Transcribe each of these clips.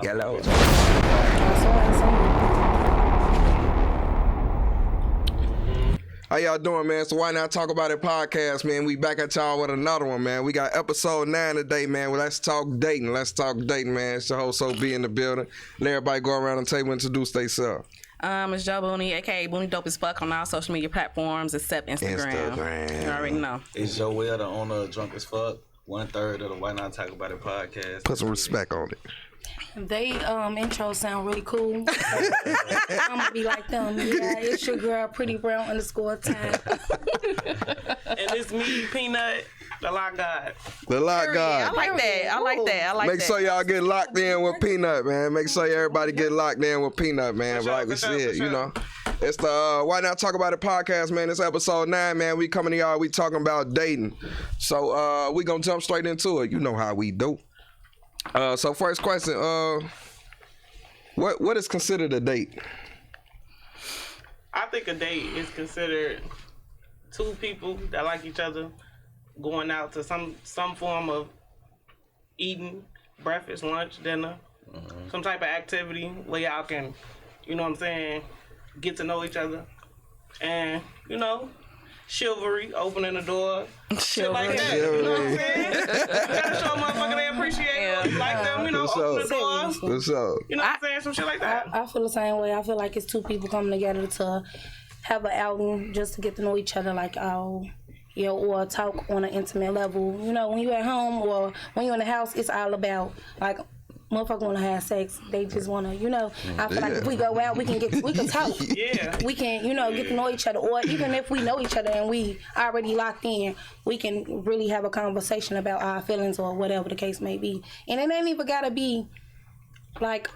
Yellow. How y'all doing, man? So Why Not Talk About It podcast, man. We back at y'all with another one, man. We got episode 9 today, man. Well, let's talk dating. Let's talk dating, man. It's your host, So be in the building. Let everybody go around and tell you introduce themselves. It's Joe Booney, aka Booney Dope as Fuck on all social media platforms except Instagram. You already know. It's Joel, the owner of Drunk as Fuck, 1/3 of the Why Not Talk About It podcast. Put some respect on it. They intros sound really cool. I'm gonna be like them. Yeah, it's your girl, Pretty Brown _time. And it's me, Peanut, the Lock God. The Lock I God. like that. I like that. I like Make that. sure y'all get locked in with Peanut, man. Make sure everybody get locked in with Peanut, man. For sure, Like we for sure, said, for sure. you know. It's the Why Not Talk About It podcast, man. It's episode 9, man. We coming to y'all. We talking about dating. So we gonna jump straight into it. You know how we do. So first question, what is considered a date? I think a date is considered two people that like each other going out to some form of eating, breakfast, lunch, dinner, some type of activity where y'all can, you know what I'm saying, get to know each other. And, you know, chivalry, opening the door, shit like that. You know what I'm saying? You gotta show a motherfucker they appreciate you, like them, you know, open the door. What's up? You know what I'm saying? Some shit like that. I feel the same way. I feel like it's two people coming together to have an outing just to get to know each other, like, or talk on an intimate level. You know, when you're at home or when you're in the house, it's all about, like, motherfucker want to have sex. They just want to, you know. I feel like if we go out, we can talk. Yeah. We can, you know, get to know each other. Or even if we know each other and we already locked in, we can really have a conversation about our feelings or whatever the case may be. And it ain't even gotta be like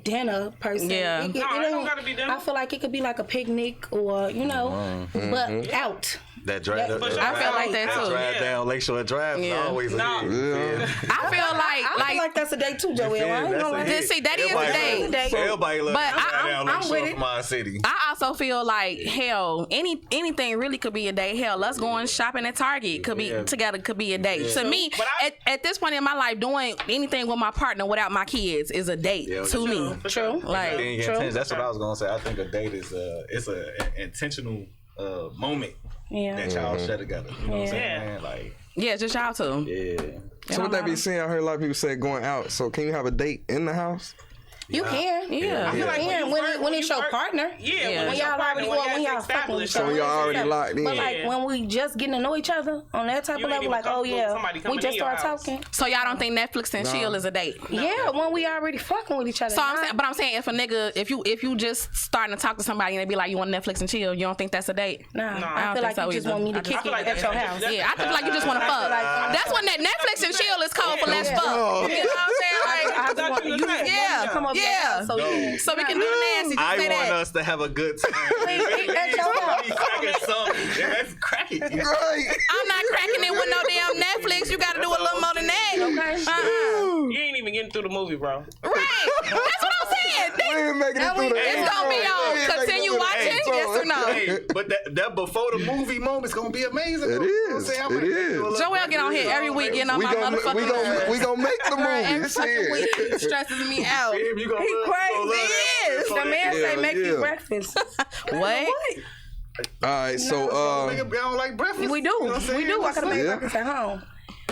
dinner per se. Yeah. It don't gotta be dinner. I feel like it could be like a picnic or, you know, but out. That drive, I feel like that too. Drive down Lakeshore Drive is always a No. hit. Yeah. I feel I feel like that's a date too, Joey. I ain't gonna lie. Just see, that is a Everybody date. Everybody loves But drive down I'm with Lakeshore it. from our city. I also feel like hell, anything really could be a date. Hell, us going shopping at Target could be together could be a date. To me, But at this point in my life, doing anything with my partner without my kids is a date to me. True. Like, That's what I was gonna say. I think a date is it's an intentional moment Yeah. that y'all share together. You know what I'm saying? Yeah. Man? Like, yeah, just y'all two. yeah. So what they be saying, I heard a lot of people say going out. So can you have a date in the house? You can. Yeah. I feel like When it's your partner. Yeah, When y'all already when y'all fucking with each other. So y'all already locked in. But like when we just getting to know each other on that type You of ain't level, like, even oh comfortable with somebody yeah, coming we just in your start house. talking. So y'all don't think Netflix and chill is a date? Yeah, when we already fucking with each other. So I'm saying if a nigga, if you just starting to talk to somebody and they be like, you want Netflix and chill, you don't think that's a date? Nah, I I don't feel like think so you just either. want me to I kick feel it like at your that's- house. that's- Yeah, I just feel like you just want to fuck. That's when that Netflix and chill is called for let's fuck. You know what I'm saying? I just want you Yeah. come up Yeah. so yeah. So we can do the nasty. Just I say want that. us to have a good time. At your house. Cracking something. Yeah, let's crack it. Right. I'm not cracking it with no damn Netflix. You got to do a little more than that. Okay. You ain't even getting through the movie, bro. Right. That's what I'm saying. We ain't making it through the It's gonna be on. Continue watching. Yes or no? Hey, but that before the movie moment's gonna be amazing. It You know what I'm is. saying? I'm It gonna is. do a little Joel get on here every week getting on We my motherfucking nerves. gonna make the Every movie. fucking week it stresses me out. Babe, you gonna He love- you gonna love crazy. that movie Yes. before The that- man say Yeah, make you yeah. breakfast. What? All right, so Nigga, I don't like breakfast. We do. You know what I'm saying? We do. I could have made Yeah. breakfast at home.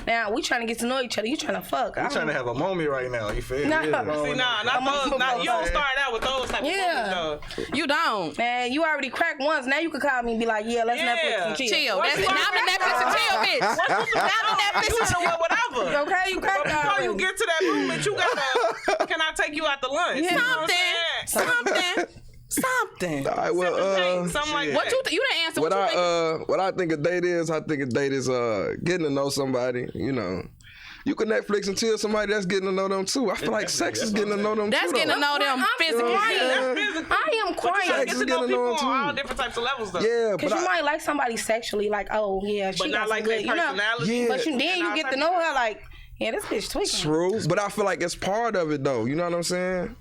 Now we trying to get to know each other. You trying to fuck? I'm trying to have a moment right now. You feel me? Nah. See, not those. You don't start out with those type of Yeah. movies, though. You don't. Man, you already cracked once. Now you can call me and be like, yeah, let's Yeah. Netflix and chill. Chill. What That's you it. Now want? I'm the Netflix and chill, bitch. Now I'm the Netflix and chill. Whatever. Okay, you cracked Before already. you get to that moment, you gotta. Can I take you out to lunch? You know what I'm saying? Something. all right, well, Something like What that. you you didn't answer. what What you think? I think a date is, I think a date is getting to know somebody. You know, you can Netflix and chill somebody that's getting to know them too. I feel like sex is getting to know them That's too. getting to though. know them physically. That's physical. I am But you gotta quiet. get to Sex know is people getting to know on all too. different types of levels, though. Yeah, Cause but you might like somebody sexually, like, oh yeah, she But got not like some their good, you know. personality. Yeah. But then And you all get type to of know shit. her, like, yeah, this bitch tweaking. true. But I feel like it's part of it though. You know what I'm saying?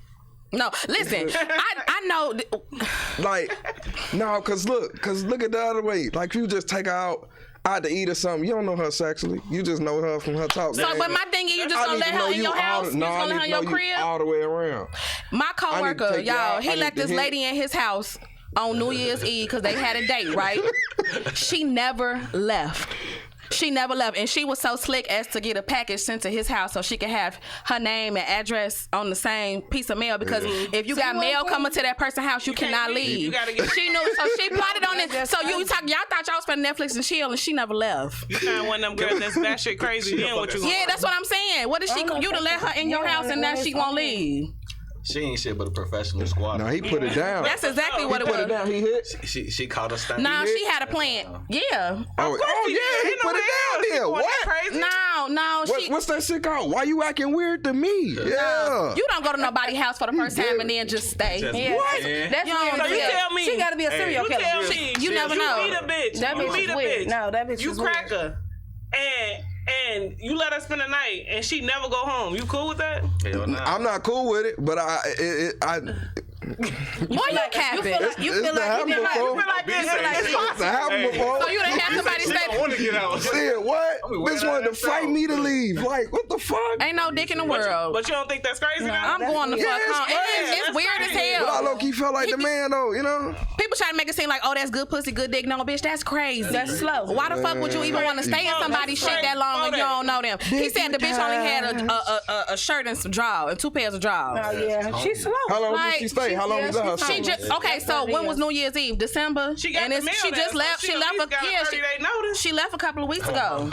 No, listen. I know. Like, no, cause look at the other way. Like you just take her out out to eat or something, you don't know her sexually. You just know her from her talk. So, but my thing is, you just gonna let her in your house? You just gonna let her in your crib? All the way around. My coworker, take you y'all, out. he I let need to this hit. lady in his house on New Year's Eve because they had a date, right? She never left. She never left, and she was so slick as to get a package sent to his house so she could have her name and address on the same piece of mail. Because if you got mail coming to that person's house, you cannot leave. You gotta get. She knew, so she plotted on it. So y'all thought y'all was for Netflix and chill, and she never left. You kind of one of them girls that's that shit crazy. Then what you? Yeah, that's what I'm saying. What is she? You to let her in your house and now she won't leave? She ain't shit but a professional squatter. No, he put it down. That's exactly what it Put it was. down. He hit. She caught us standing. No, she had a plan. Yeah. Oh yeah, he put it down there. What? Crazy. No, she. What's that shit called? Why you acting weird to me? Yeah. You don't go to nobody's house for the first time and then just stay. Yeah. What? That's You weird. don't So you tell me. She got to be a serial You killer. tell me. You never know. You meet a bitch. That you bitch meet is a weird. bitch. No, that bitch You is crack weird. her, and you let her spend the night, and she never go home. You cool with that? Hell nah. I'm not cool with it, but I Boy, you capping. You it's feel like happened you been before. like this. It's happened before. So you done had somebody stay. I want to get out. Shit, what? Bitch wanted to fight me to leave. Like, what the fuck? Ain't no dick in the world. But you don't think that's crazy? now? I'm going the Yeah, fuck it's home. crazy. It's weird as But I hell. low key felt like the man though, you know? People try to make it seem like, oh, that's good pussy, good dick. No, bitch, that's crazy. That's slow. Why the fuck would you even want to stay in somebody's shit that long and you don't know them? He said the bitch only had a shirt and some drawers and 2 pairs of drawers. Oh, yeah. She's slow. How long Like, did she stay? How long yeah, was her? she She just okay. So when was New Year's Eve? December. She got and the mail she there, just so left. She at left. least got a 30-day notice. She left a couple of weeks ago.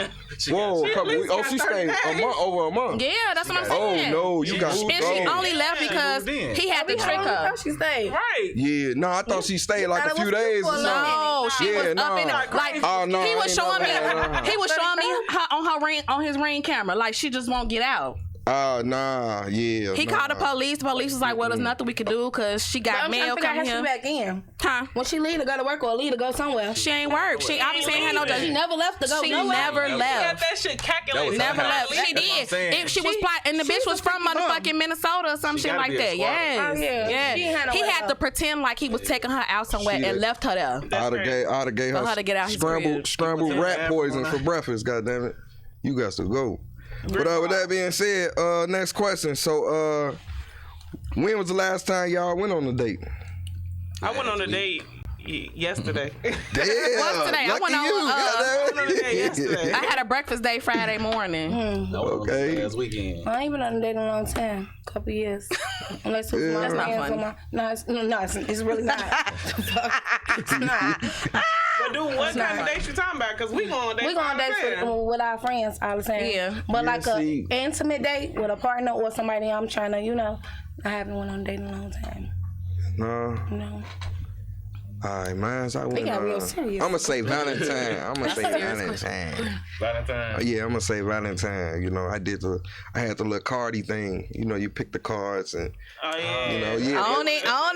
Whoa, She a couple at weeks. least Oh, got she 30 stayed a days. month, over a month. Yeah, that's what I'm Oh saying. no, you got And she only left because moved in. he had to trick her. She stayed. Right. Yeah, no, I thought she stayed like a thought it few was days or for a something. No, she Yeah, was up in nah. it. Like Oh, no, he I was ain't showing me. know that. He was showing me her on her ring on his ring camera. Like she just won't get out. Oh, nah, yeah. He called the police. The police was like, "Well, there's nothing we could do because she got I'm trying mail to figure out how coming she here." back in. Huh? When she leave to go to work or leave to go somewhere. She ain't work. She obviously ain't had no job. She never left to go She nowhere. never Got left. that shit calculated. That was Never her left. house. She That's what I'm did. saying. If she was plotting, and the bitch was from motherfucking Minnesota or some She shit gotta like be a that. squatter. Yes. Oh, yeah. She ain't had no He way had out. to pretend like he was taking her out somewhere Shit. and left her there. I'd have gave For her to get out his crib. scrambled rat poison for breakfast. Goddamn it, you got to go. But with that being said, next question. So, when was the last time y'all went on a date? I went on a date yesterday. Damn, What's today? I lucky went on, you. I went on a date yesterday. I had a breakfast day Friday morning. Okay. Last weekend. I ain't been on a date in a long time. Couple years. Unless it's my That's not friends or funny. my... No, it's really not. It's not. But dude, what kind of date you talking about? Because we going on dates. We going on dates with our friends all the time. Yeah. But Yeah, like see. a intimate date with a partner or somebody I'm trying to, I haven't went on a date in a long time. No. No. All right, man. So I went. got real serious. I'm gonna say Valentine. I'm gonna say serious Valentine. Valentine. Yeah, I'm gonna say Valentine. I had the little cardy thing. You pick the cards and Oh, yeah. yeah. On it, OB, on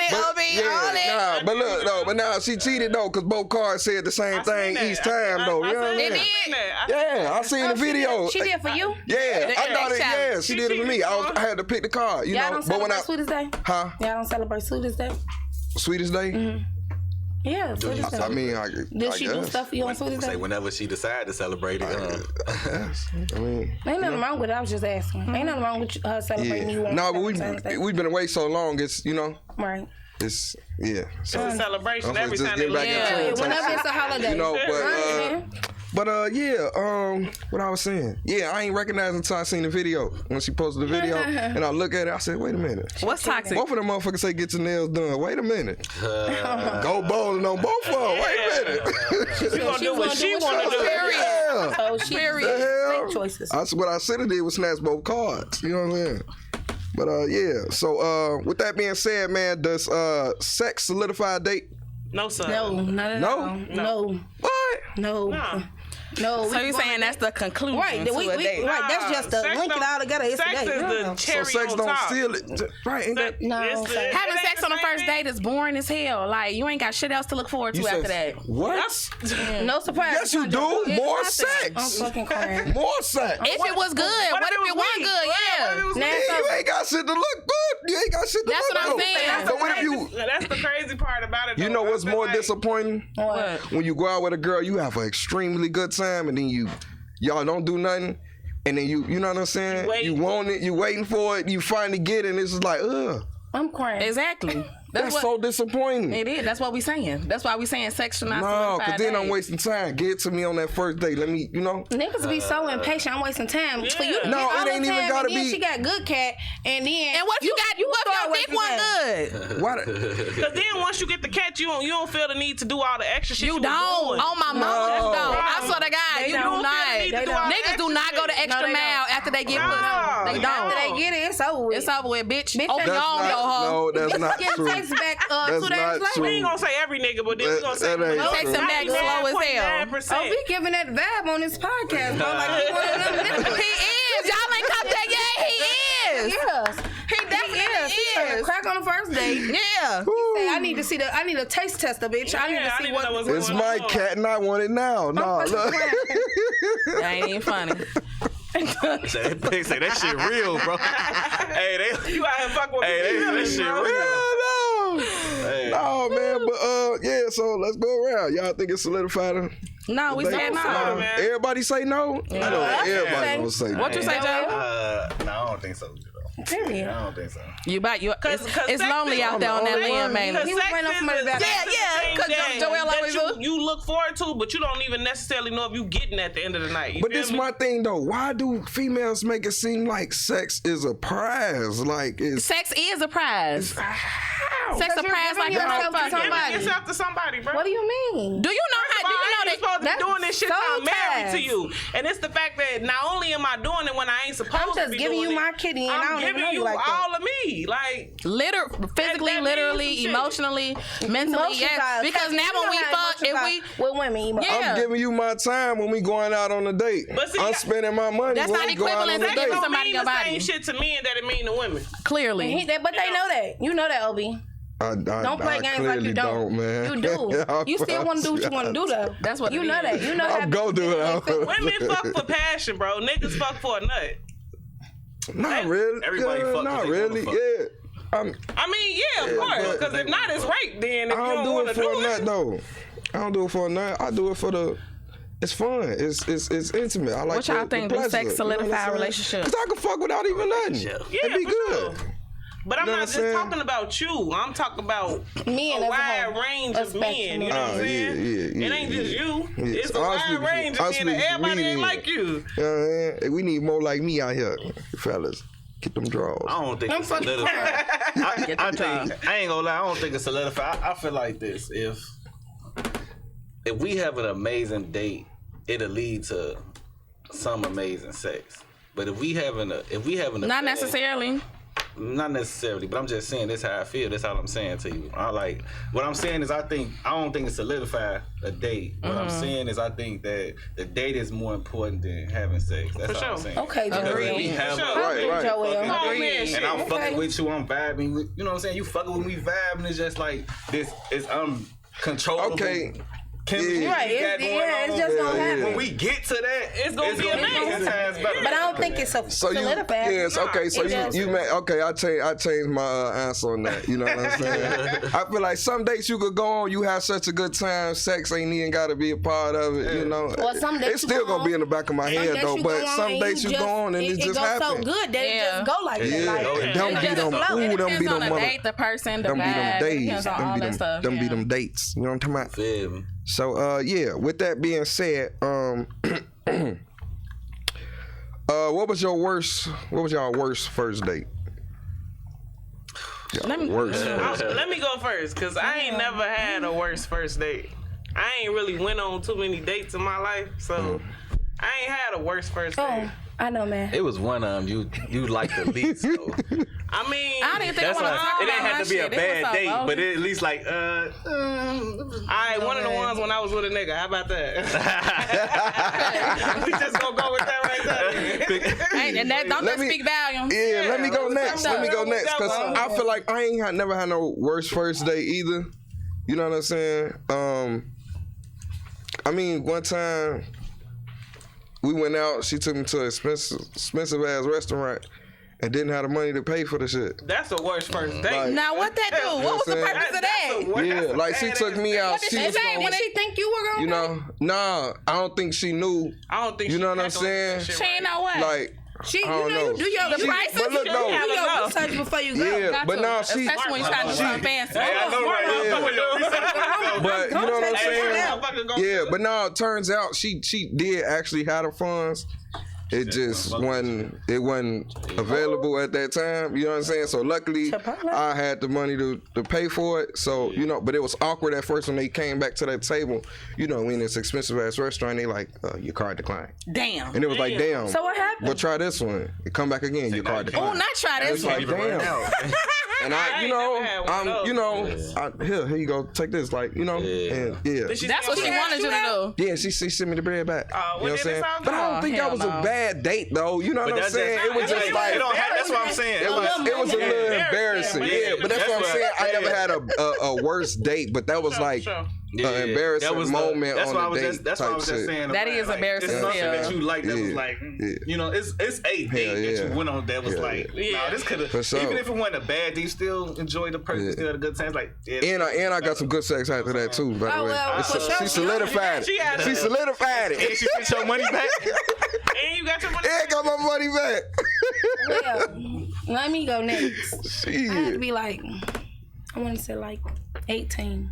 it. Nah, but look, no, but now she cheated though, cause both cards said the same thing each time though. You know what I It mean? did. Yeah, I seen the video. She did for you? Yeah, The I thought it. challenge. Yeah, she did it for me. I had to pick the card. Y'all don't but when celebrate Sweetest Day? huh? Y'all don't celebrate Sweetest Day? Sweetest day. Yeah, Sweetest Day. I mean, I Did I she do guess. stuff for you on Sweetest Say Day? whenever she decide to celebrate it. I mean, Ain't nothing wrong with it. I was just asking. Ain't nothing wrong with her celebrating you yeah. on No, but Valentine's Day. we've been away so long. It's Right. it's yeah. So It's a celebration I'm every just time they getting look back Yeah. into Yeah, it. whenever it's a holiday. But what I was saying, I ain't recognized until I seen the video. When she posted the video, and I look at it, I said, wait a minute. What's toxic? Both of them motherfuckers say get your nails done. Wait a minute. Go bowling on both of them. Wait a minute. She gonna do what she wanna do. Yeah. So she Period. The hell? make choices. That's what I said. I did was snatch both cards. You know what I'm saying? But yeah. So with that being said, man, does sex solidify a date? No, sir. No, not at No? all. No. What? No. Nah. No. So you saying that's the conclusion Right, to we, a we, date? right. That's just to Sex link it don't- all together. It's Sex a date. is the So cherry sex on don't top. steal it. Right? Ain't that? No, It's sex. it Having ain't sex on the same first thing. date is boring as hell. Like you ain't got shit else to look forward to You after said- that. What? No surprise. Yes, you do. It's More nothing. I'm sex. fucking crying. More sex. If it was good, what if it wasn't weak? good? What if Yeah. it was Now, weak? You ain't got shit to look good. You ain't got shit to That's look what I'm good. saying. So what if you? That's the crazy part about it You know though. I what's feel more like- disappointing? What? When you go out with a girl, you have an extremely good time, and then y'all don't do nothing, and then you know what I'm saying? wait. You want it, you waiting for it, you finally get it, and it's just like, ugh. I'm crying. Exactly. That's so disappointing. It is. That's what we saying. That's why we saying sex should not No, solidify because then I'm days. wasting time. Get it to me on that first date. Let me, Niggas be so impatient. I'm wasting time for you to No, get all it the ain't even time, gotta and then be- she got good cat, and then And what if what start if your dick wasting wasn't good? Why? Cause then once you get the catch, you don't feel the need to do all the extra shit. You was don't. doing. On my mama, you No. don't. I swear to God, They you don't. do not. They don't. Niggas do not go the extra No, they mile after they get No. pussy. They No. After don't. they get it, it's over with. It's over with, bitch. Bitch, Open that's your own not- door, hoe. no, that's not Get true. text back That's 2 days not later. true. We ain't gonna say every nigga, but then we gonna say That ain't Text true. them back slow as hell. 99.9%. Oh, we giving that vibe on this podcast, bro. Like he one of them niggas. He is. Y'all ain't come there yet. He is. Yes. He definitely He trying to is. crack on the first date. Yeah. Say, I need to see I need a taste tester, bitch. I need Yeah, to I see need to what. know what's It's going my on. cat and I want it now. No, fucking look. That ain't even funny. They say that shit real, bro. Hey, they. You out here fucking with Hey, the that feelings, shit bro. real. Yeah, Hey. no, man. But yeah. So let's go around. Y'all think it's solidified? No, we said no. No, man. Everybody say no. I know everybody say- gonna say no. What you say, Joe? No, I don't think so. Though. Period. I don't think so. You about you? Cause It's sex lonely is- out there on that land, mainly. He was waiting on somebody to back up. Yeah, 'cause Joel always do. you look forward to, but you don't even necessarily know if you getting at the end of the night. You But feel this me? my thing though. Why do females make it seem like sex is a prize? Like it's Sex is a prize. Sex a Because you're prize like giving a yourself to motherfucker. somebody. Give yourself to somebody, bro. What do you mean? Do you know how? Do you know you that? supposed to be that's doing this shit so till I'm married to fast. you, and it's the fact that not only am I doing it when I ain't supposed I'm to just be giving doing you it, my kitty, and I I'm don't even giving know you you like that. all of me, like Physically, that means literally, some shit. emotionally, mentally, Emotions yes. are Because attached. now You when we know how fuck, emotions if are we with women, Yeah. I'm giving you my time when we going out on a date. But see, I'm spending my money That's when not we go out on equivalent a to date. giving don't somebody mean your the body. same shit to men that it mean to women. clearly, But they know that. You know that, Ob. Don't Don't play games like you don't. man. You do. You still want to do what you want to do, though. That's what you it know is. that. You know I'm that. go do it. Women fuck for passion, bro. Niggas fuck for a nut. Not really. Everybody Yeah, fuck 'cause not they really. wanna fuck. Yeah. I mean, yeah, of course. but- Because if not, it's rape. Then if I you don't don't do want it to for a do nut it, though. I don't do it for a nut. I do it for the. It's fun. It's intimate. I like. What y'all the think? Do pleasure, sex you know solidify what I'm a saying? relationship? Cause I can fuck without even nothing. yeah, It'd be for good. sure. But I'm You know not what just I'm saying? talking about you. I'm talking about Men a as a wide whole. range A of men. You know what I'm Oh, yeah, saying? yeah, It ain't yeah. just you. Yeah, It's so a I'll wide speak for- range I'll of men. speak And for everybody me ain't then. like you. You know what I mean? We need more like me out here, fellas. Get them draws. I don't think I'm it's fucking solidified. Get I them think I ain't gonna lie. I don't think it's solidified. I feel like this: if we have an amazing date, it'll lead to some amazing sex. But if we having a not necessarily. Not necessarily, but I'm just saying this how I feel. That's all I'm saying to you. What I'm saying is I don't think it's solidified a date. What I'm saying is I think that the date is more important than having sex. That's For all I'm sure. saying. Okay, Because Joel. if we have sure. Right. Joel. fucking Oh, date, man, shit. and I'm Okay. fucking with you, I'm vibing with, you know what I'm saying? You fucking with me, vibing. It's just like this is uncontrollable. Okay. Chemistry Yeah. Right, we got it's- going yeah, on. it's just gonna Yeah, happen. yeah. When we get to that, It's gonna be amazing. 10 times better. But I don't think it's a So you, solidified. yes, okay. So It just- you may, okay. I changed my answer on that. You know what I'm saying? I feel like some dates you could go on, you have such a good time, sex ain't even got to be a part of it. You know, Well, some dates it's you still go gonna be in the back of my Some head days though. you But go on some and days you go on and it just goes so happens. good that it Yeah. just go like that. Yeah, Like, and it them be just them. flow. Ooh, them be Depends on them the mother. date, the person, the Them be them vibe. It days. depends on Them all be that them. stuff. Them be yeah. them dates. You know what I'm talking about? Feel me? So yeah, with that being said, what was y'all worst first date? Let me- Worst. Let me go first, because I ain't never had a worse first date. I ain't really went on too many dates in my life, so I ain't had a worse first date. Oh, I know, man. It was one of them you like the least though. I mean, I didn't think That's I want to why talk it didn't about have my to be a shit. It bad was so date, bogus. but it at least like Alright, one of the ones when I was with a nigga. How about that? We just gonna go with that right there. And that don't Let just me- speak volume. Yeah, let me go next. Let me go next, cause That I feel like I ain't never had no worst first date either. You know what I'm saying? I mean, one time we went out. She took me to an expensive ass restaurant, and didn't have the money to pay for the shit. That's the worst first date. Like- Now what that do? What was the saying? purpose of that? Yeah, like she took me out. She was say gonna, when She think you were you gonna know, nah, I don't think she knew. I don't think You she know what I'm calculated that saying? shit She ain't right. know what. Like, She, I don't know. you do your She- prices? but look You though, have do your enough. research before you go. yeah, Got but to. now she, Especially when you try to do something fancy. Hey, I know right Yeah. now. but you know what I'm Hey, saying? motherfucker go- Yeah, but no, it turns out she did actually have the funds. It just wasn't available at that time. You know what I'm saying? So luckily Chipotle. I had the money to pay for it. So, you know, but it was awkward at first when they came back to that table. You know, in this expensive ass restaurant, they like, your card declined. Damn. And it was like, damn. So what happened? But try this one. You come back again, your card Oh, declined. not try this It's like, one. damn. And I, you ain't know, never had one of I'm, you those. know, here you go, take this, like, you know, and yeah. Did she That's what she still wanted you to do. Yeah, she sent me the bread back. well, you know what I'm then saying? it sounds But I don't good. think that Oh, was hell a no. bad date, though. You know what I'm saying? It was just like, That's what I'm saying. it was a little embarrassing. Yeah, but that's what I'm saying. I never had a worse date, but that was like Sure. an embarrassing moment that's on why I the was date just, that's why I type was just shit. saying. That is like, embarrassing It's something as hell. that you like that was Yeah. like, Yeah. you know, it's a date that yeah. you went on that was Yeah, like, yeah. nah, this could have, For sure. even if it wasn't a bad date, you still enjoy the person, Yeah. still had a good time. It's like, yeah, And I got some good sex after that too, by the Oh, way. well, It's- for sure. She solidified She had it. She a- solidified and it. she sent your money back. And you got your money. And got my money back. Well, let me go next. I had to Shit. be like, I want to say like 18.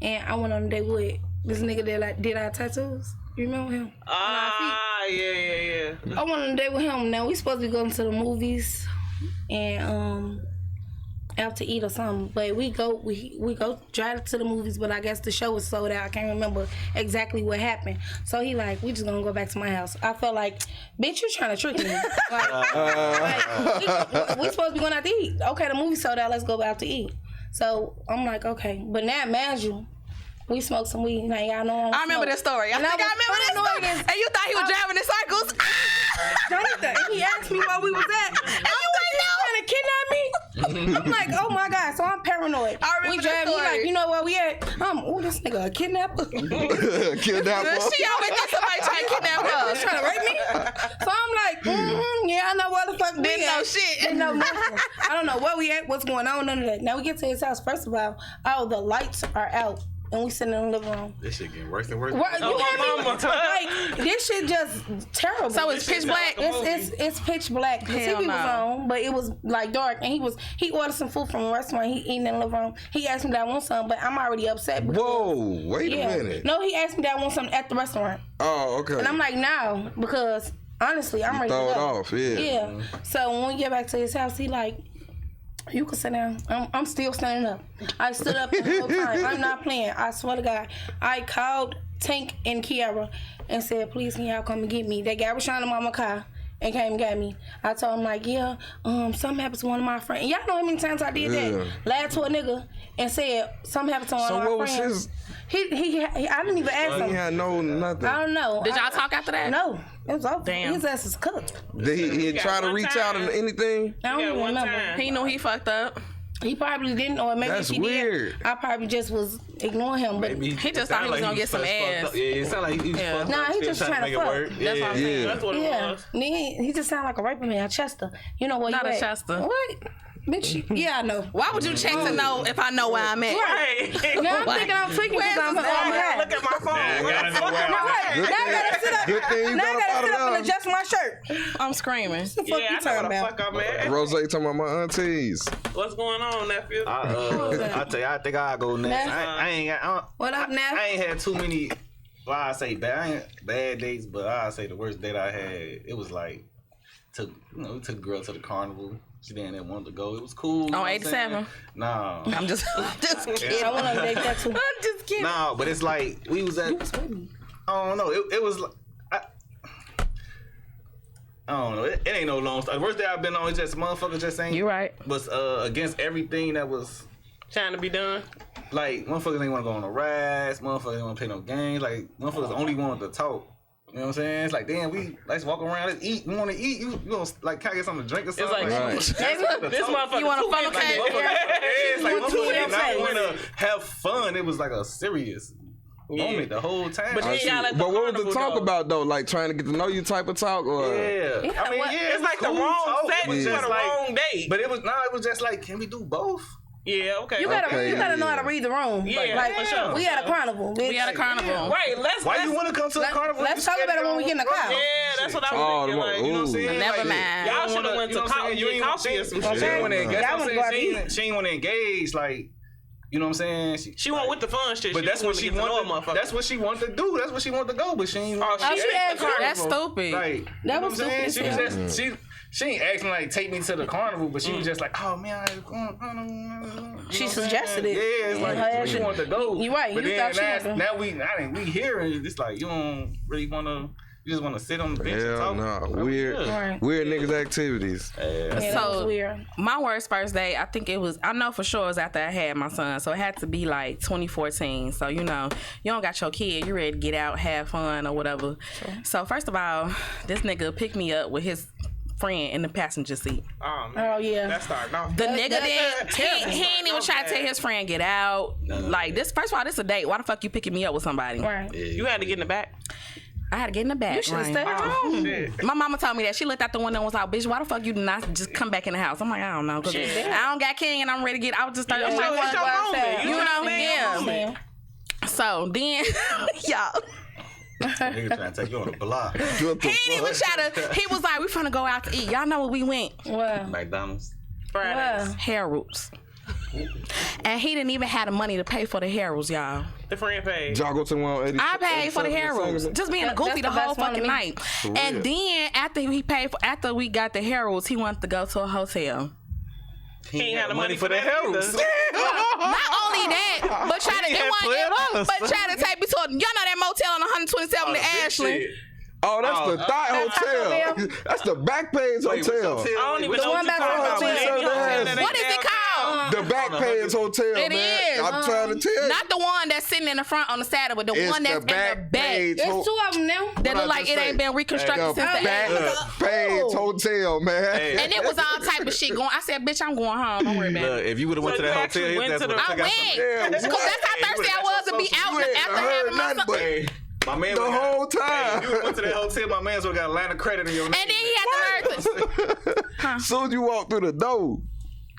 And I went on a date with this nigga that like did our tattoos. You remember him? Yeah. I went on a date with him. Now we supposed to be going to the movies and out to eat or something. But we go drive to the movies, but I guess the show was sold out. I can't remember exactly what happened. So he like, we just gonna go back to my house. I felt like, bitch, you trying to trick me. Like, we supposed to be going out to eat. Okay, the movie sold out, let's go out to eat. So I'm like, okay. But now imagine we smoked some weed. Now y'all know I remember this story. I And think I was remember this paranoid story. as- And you thought he was driving in circles? Jonathan, he asked me where we was at. And you trying to kidnap me? I'm like, oh my God. So I'm paranoid. I remember we this driving, he story. like, you know where we at? This nigga a kidnapper. Kidnapper. She always think somebody trying to kidnap her. Trying to rape me? So I'm like, yeah, I know where the fuck we Didn't at. know shit. Didn't know nothing. I don't know where we at, what's going on, none of that. Now we get to his house. First of all, the lights are out. And we sitting in the living room. This shit getting worse and worse. What, you my hear me? mama. Like, this shit just terrible. So it's pitch black. It's pitch black. The Hell TV was no. on, but it was like dark. And he ordered some food from a restaurant. He eating in the living room. He asked me that I want something, but I'm already upset. Because, Whoa, wait a minute. No, he asked me that I want something at the restaurant. Oh, okay. And I'm like, no, because honestly, I'm ready to throw it go. off, yeah. Yeah. So when we get back to his house, he like, you can sit down. I'm still standing up. I stood up the whole time. I'm not playing. I swear to God. I called Tank and Kiara and said, please, can y'all come and get me? They got Rashawn to mama car and came and got me. I told him like, yeah, something happened to one of my friends. And y'all know how many times I did that? Lied to a nigga and said something happened to one So of my what was friends. his? He I didn't even ask He him. had nothing. I don't know. Did y'all talk after that? No. It was over. Damn. His ass is cooked. Did he got try to one reach out time. and anything? I don't Yeah, even one remember. time. He knew he fucked up. He probably didn't, or maybe That's if he weird. did, I probably just was ignoring him. But He just thought he was gonna get some ass. Yeah, it sounded like he was Yeah. fucked Nah, up, he still just trying to make it fuck. work. That's what I'm saying. That's what it yeah, was. he just sounded like a raper man, Chester. You know where Not you a at? Chester. What? Bitch, yeah, I know. Why would you check to know if I know where I'm at? Right. Now I'm thinking I'm tweaking because I'm high. Look at my phone. I gotta know where Now I'm wait, at. now I gotta sit up. Good thing you Now I got up gotta out sit up and of there. adjust my shirt. I'm screaming. What the fuck Yeah, you I know talking what the about? fuck I'm at. Rose talking about my aunties. What's going on, nephew? I tell you, I think I'll go next. Nah. I ain't got. What up, now? I ain't had too many. Well, I say bad. I ain't bad dates, but I say the worst date I had. It was like we took a girl to the carnival. She didn't want to go. It was cool. you know On what I'm 87? saying? Nah. I'm just kidding. I want to date that too. I'm just kidding. Nah, but it's like we was at. I don't know. It was like. I don't know. It ain't no long story. The worst day I've been on is just motherfuckers just ain't. You right. Was against everything that was. Trying to be done. Like, motherfuckers ain't want to go on no rides. Motherfuckers ain't want to play no games. Like, motherfuckers only wanted to talk. You know what I'm saying? It's like, damn, let's walk around, let's eat. You want to eat? You gonna, like, can I get something to drink or something? like, Right. this motherfucker. You want a too funnel big, cake? like, It's like, You want motherfuckers to did not eat. want to have fun. It was like a serious. moment the whole time. But I then see. y'all at the But what was the carnival, talk though. about though? Like trying to get to know you type of talk, or yeah, I mean, well, yeah, it's it like was the cool wrong talk. It setting was for just the like- wrong date. But it was just like, can we do both? Yeah, okay. You gotta, Okay, you gotta know yeah. how to read the room. Yeah, like for sure. we at a carnival. Bitch. We at a carnival. Right, let's. Why you want to come to a carnival? let's talk about it when we get in the car. Yeah, that's what I Oh, was thinking. Like, You know what I'm saying? Never Like, mind. Y'all don't shoulda wanna- went you know to what I'm saying? get ain't- coffee or some she shit. ain't wanna- Okay. that's Y'all what I'm wanna saying. go out to She ain't want to engage, like, you know what I'm saying? She went with the fun shit. But that's what she wanted. That's what she wanted to do. That's what she wanted to go. But she ain't. Oh, she asked her. That's stupid. Like, you That know was what I'm saying? stupid She was just she ain't asking like take me to the carnival, but she was just like, oh man, She suggested it. Yeah, it's like Her she ass- wanted to go. You right, But you then thought she wanted to. now we here and it's like you don't really want to. You just want to sit on the bench and hell talk. no, weird, Right. weird niggas activities. Yeah, that was So weird. my worst first date, I think it was. I know for sure it was after I had my son, so it had to be like 2014. So you know, you don't got your kid, you ready to get out, have fun or whatever. So first of all, this nigga picked me up with his friend in the passenger seat. Oh, man. Oh yeah. That's starting off. The nigga that- didn't. He ain't even try to tell his friend get out. Like this. First of all, this a date. Why the fuck you picking me up with somebody? Right. You had to get in the back. I had to get in the back. You should have right? stayed home. Shit. My mama told me that. She looked out the window and was like, bitch, why the fuck you did not just come back in the house? I'm like, I don't know. Cause I don't got king and I'm ready to get out. Just start. I'm Yeah, like, you It's fuck. your outside. moment. You know, trying to live your yeah. moment. Yeah. So then, y'all. Nigga trying to take you on a block. He didn't even try to. He was like, we finna go out to eat. Y'all know where we went? Well, McDonald's. Fridays. well. Harold's. And he didn't even have the money to pay for the Harold's, y'all. The friend page. Y'all go to the one on 80. I paid for the Harold's, just being a goofy the That's the whole best one to fucking me. night. And then after we got the Harold's, he wanted to go to a hotel. He ain't had the money for that Harold's. either. Not only that, but try to He they had want, $12. but try to take me to y'all know that motel on 127 to Ashland. Oh, that's Oh, the Thigh Hotel. Hotel. That's the Backpage Wait, Hotel. what's I don't even know one what you're back talking about. on but the any hotel. hotel that What ain't is it called? The Backpage Hotel, It man. is. I'm trying to tell you. Not the one that's sitting in the front on the saddle, but the It's one that's the in the back. Backpage That There's two of them now. What I look like just it ain't say? been reconstructed The since the 80s. Backpage Hotel, man. And it was all type of shit going. I said, bitch, I'm going home. Don't worry about Look, it. if you would have went So to that you hotel, actually went that's to what the- I took out some- went. Yeah, Because that's how thirsty I was to be out You ain't after heard having my nothing son. but My man the would've got- whole time. Hey, you went to that hotel, my man's would got a line of credit in your name. And then he had the nerve to, Soon as you walk through the door,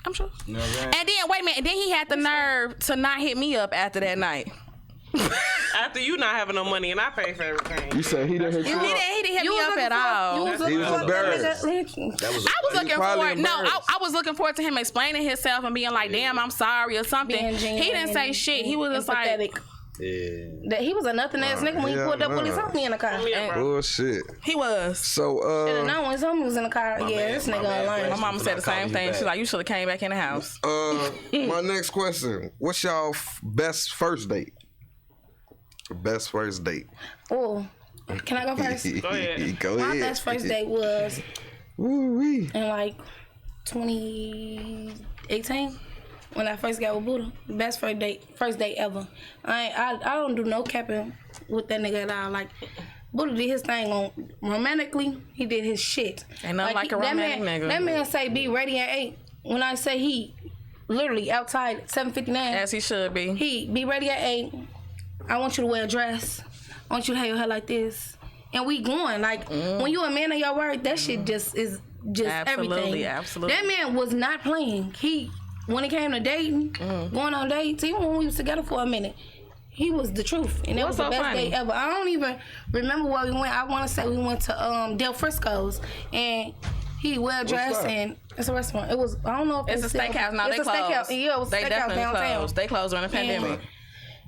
I'm sure. You know what I'm saying? And then wait a minute. And then he had the nerve to not hit me up after that night. After you not having no money and I pay for everything. you said he didn't hit you He up. didn't hit You me was up looking at for- all. you was He looking was for- embarrassed. That was I was looking probably forward. No, embarrassed. I was looking forward to him explaining himself and being like, "Damn, I'm sorry" or something. Being He genuine didn't say and- shit. He was just like, empathetic. yeah. That he was a nothing ass nigga when he hell pulled up when he no. saw me in the car. Yeah, bro. Bullshit. he was. So, Should've known when somebody was in the car. Yeah, man- this my nigga man online. My mama said the same thing. She's like, "You should have came back in the house." my next question: what's y'all best first date? Best first date. Oh, can I go first? Go ahead. Go My ahead. best first date was Woo-wee. in like 2018 when I first got with Buddha. Best first date ever. I don't do no capping with that nigga at all. Like Buddha did his thing on romantically. He did his shit. Ain't nothing like a that romantic man, nigga. That man say be ready at 8. When I say he literally outside 7:59. As he should be. He be ready at 8. I want you to wear a dress. I want you to have your hair like this. And we going. Like, when you a man of your word, that shit just is just Absolutely, everything. absolutely. That man was not playing. When it came to dating, going on dates, even when we was together for a minute, he was the truth. And that What's was the so best funny? date ever. I don't even remember where we went. I want to say we went to Del Frisco's. And he well dressed that? and it's a restaurant. It was, I don't know if It's a still- steakhouse. No, it's they a closed. steakhouse. Yeah, it was a They steakhouse definitely downtown. closed. They closed during the pandemic.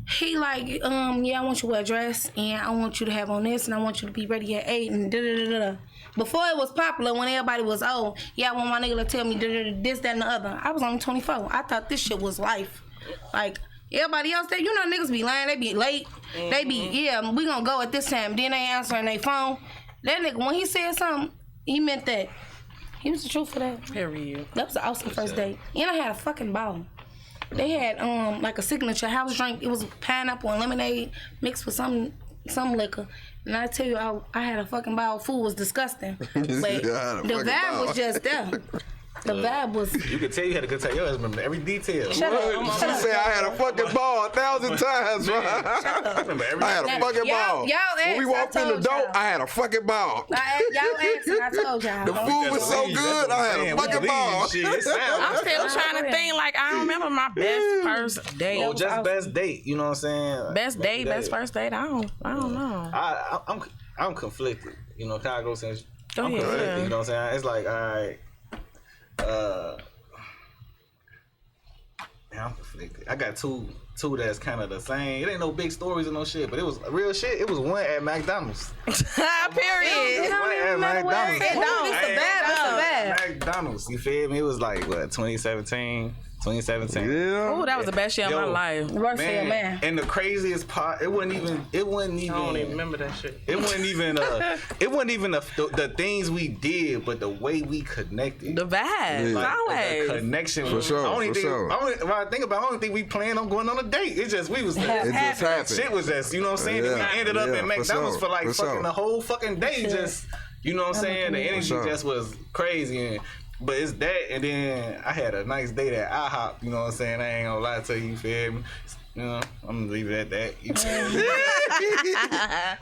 He like, yeah, I want you to wear a dress and I want you to have on this and I want you to be ready at 8 and da-da-da-da. Before it was popular, when everybody was, oh, yeah, I want my nigga to tell me this, that, and the other. I was only 24. I thought this shit was life. Like, everybody else, you know niggas be lying. They be late. They be, yeah, we gonna go at this time. Then they answering their phone. That nigga, when he said something, he meant that. He was the truth for that. Period. That was an awesome first date. And I had a fucking ball. They had like a signature house drink. It was pineapple and lemonade mixed with some liquor. And I tell you, I had a fucking ball. Food was disgusting. But I had a the fucking vibe ball. was just there. The vibe was. You could tell you had a good time. Yo, I remember every detail. Shut up. She said I had a fucking ball 1,000 times, bro. I remember every I had a fucking ball. Y'all When we asked, walked I in the told door, y'all. I had a fucking ball. Y'all asked and I told y'all. The food was so good, I had a fucking ball. Shit, it sound I'm still trying to think. Like I don't remember my best first date. Oh, just best date. You know what I'm saying? Best date, best first date. I don't know. I'm conflicted. You know, can I go since Go I'm ahead, conflicted. yeah. You know what I'm saying? It's like, all right, I'm conflicted. I got two that's kind of the same. It ain't no big stories or no shit, but it was real shit. It was one at McDonald's. Period. One at McDonald's. It don't. It's a bad. It's a bad. McDonald's. You feel me? It was like what 2017. Yeah. Oh, that was the best year of my life. Worst for your man. And the craziest part, it wasn't even. I don't even remember that shit. It wasn't even. It wasn't even the things we did, but the way we connected. The vibe, Like, always. the connection. For sure, for sure. When I think about it, I don't think we planned on going on a date. It's just we was there. It just happened. Shit was just, you know what I'm saying? Yeah, We ended up yeah, in for McDonald's sure, for like for fucking sure. the whole fucking day. Just, you know what I'm saying? The energy sure. just was crazy. But it's that, and then I had a nice date at IHOP. You know what I'm saying? I ain't gonna lie to you, feel me? You know, I'm gonna leave it at that. You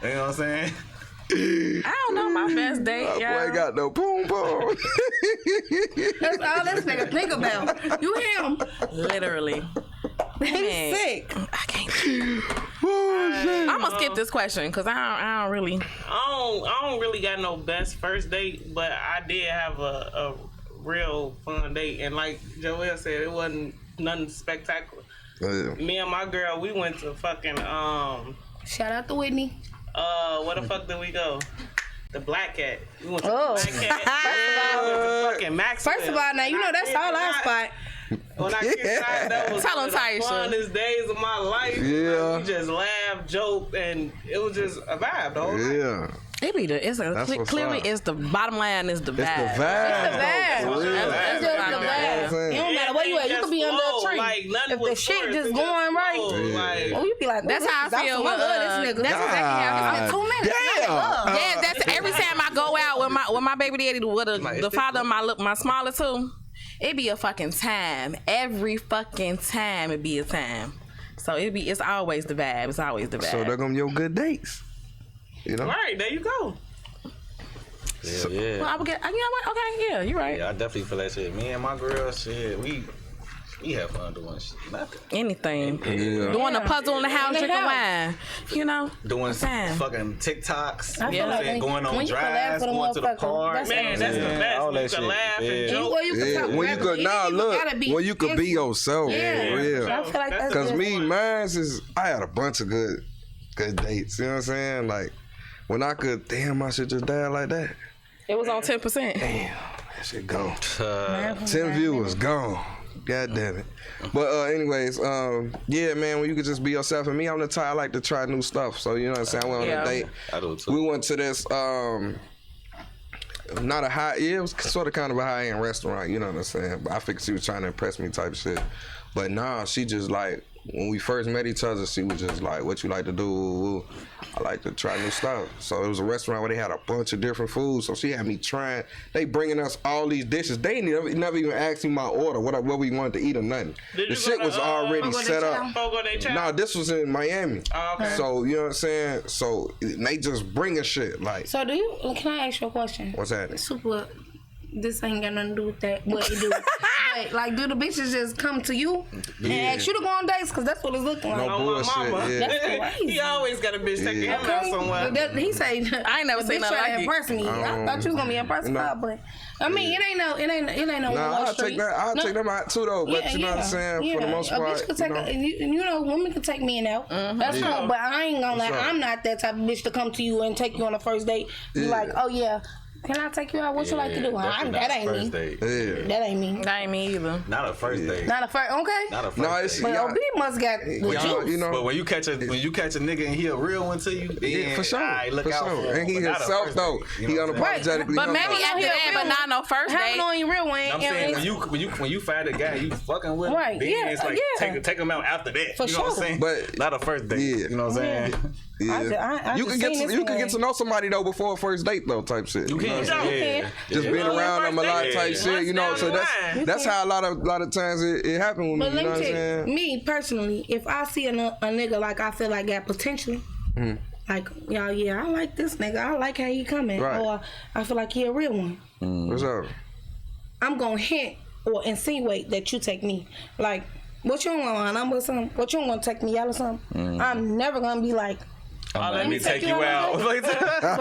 know what I'm saying? I don't know my best date, That boy y'all. got no boom boom. That's all this nigga think about. You hear him? Literally. He's sick. I can't. Oh, shit. I'm gonna skip this question because I don't really. I don't really got no best first date, but I did have a real fun date, and like Joel said, it wasn't nothing spectacular. Yeah. Me and my girl, we went to fucking Shout out to Whitney. where the fuck did we go? The Black Cat. We went to Oh. the Black Cat. We went to fucking Maxwell. First of all, now you know that's all our spot. When I kicked out, that was Tell one him, of the Taisha. funnest days of my life. Yeah. Like, we just laughed, joked, and it was just a vibe the whole night. Yeah. It be the. It's That's what's clearly up. it's the bottom line is the vibe. It's the vibe. It's the vibe. For real. It's just the You know what I'm vibe. saying? It don't matter where you at. You could be under a tree. Like, nothing If the was shit forced, just it going right, flowed, Yeah. like, oh, you be like, That's how I feel I with, love this nigga. that's exactly how It's like 2 minutes. Damn. Yeah, that's every time I go out with my baby daddy, with the father of my smaller two. It be a fucking time. Every fucking time it be a time. So it's always the vibe. It's always the vibe. So they're gonna be your good dates. You know? right, there you go. Yeah. Well, I would get. You know what? Okay, yeah, you're right. Yeah, I definitely feel that shit. Me and my girl, shit, we have fun doing shit. Nothing. Anything. Yeah. Doing a puzzle in the house, In the drinking house. wine. You know. Doing Saying. fucking TikToks. I You feel know what I'm like saying? Going on when you can laugh drives, for the going to the motherfucker, park. that's Man, that's the Yeah, best. all When that you can shit. laugh and Yeah. joke. Where you can Yeah, talk when you could when you could be yourself. Yeah. Yeah. I feel like that's Cause good. me, mine's is I had a bunch of good dates. You know what I'm saying? Like when I could, damn, my shit just died like that. It was on 10%. Damn, that shit gone. 10 viewers gone. God damn it. But anyways, yeah, man, when you could just be yourself. And me, I'm the type I like to try new stuff. So you know what I'm saying? I went on Yeah. a date. I do too. We went to this not a high, yeah, it was sort of kind of a high-end restaurant, you know what I'm saying? But I figured she was trying to impress me type shit. But nah, she just like, when we first met each other, she was just like, what you like to do? I like to try new stuff. So it was a restaurant where they had a bunch of different foods. So she had me trying. They bringing us all these dishes. They never even asked me my order, what we wanted to eat or nothing. Did The you shit go to, was already Fogo de set Chao? up. Fogo de Chao? No, this was in Miami. Oh, okay. So, you know what I'm saying? So they just bringing shit. Like, So can I ask you a question? what's happening? Super, this ain't got nothing to do with that. What it do? But, like, do the bitches just come to you and ask you to go on dates? Because that's what it's looking like. No Oh, my bullshit, mama. yeah. That's crazy. He always got a bitch taking him out somewhere. He say I ain't never the seen bitch nothing trying like to it. impress me. I thought you was gonna be impressed No. by, but I mean, it ain't no Nah, one-way I'll street. take that. I'll No. take them out too, though. But you know what I'm saying? For the most a part, bitch could take you know, women can take men out. That's Yeah. true. But I ain't gonna lie, sure. I'm not that type of bitch to come to you and take you on a first date. Be Yeah. like, oh yeah, can I take you out? What you like to do? That ain't me. yeah. That ain't me. That ain't me either. Not a first date. Not a first. Okay. Not a first No, it's date. But y'all- OB must got the juice. you know. But when you catch a nigga and he a real one to you, then Yeah, for sure. alright, look for out sure. for him, And he but not a himself first though. date, He you know what I'm saying? unapologetically. But maybe himself. after that, but not no first Having date. on your real one. I'm saying when you find a guy you fucking with, Right, then yeah, it's like yeah. take him out after that. For you know what I'm sure. saying? But- not a first date. Yeah. You know what I'm saying? Yeah. You can get to know somebody though before a first date though, type shit. You can. Just being around them a lot, type shit. You know, so that's how a lot of times it happens with me. But You know let what me I'm tell you, saying? me personally, if I see a nigga like I feel like got potential, like y'all, yeah, I like this nigga. I like how he coming, Right. or I feel like he a real one. What's up? I'm gonna hint or insinuate that you take me. Like, what you don't want my number or something? What you don't want to take me out or something? I'm never gonna be like, Let me take you out. out. what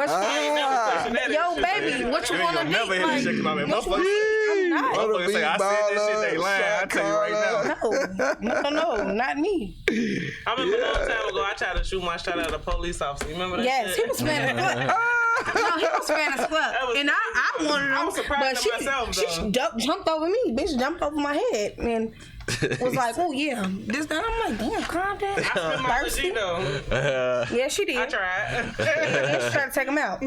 you, yo, baby, what you wanna be? Never hit Like, this shit. I'm what you wanna be? I'm not. Motherfuckers say, I said this shit, they lying. I tell you right now. No, not me. I remember a long time ago, I tried to shoot my shot at a police officer. You remember that? Yes, shit? he was Spanish club. No, he was Spanish club. was- And I wanted him. I was surprised but at myself, she jumped over me. Bitch jumped over my head and was like, oh yeah, this, that. I'm like, damn, calm down. I spent my Thirsty. G though. Yeah, she did. I tried. Yeah, she tried to take him out.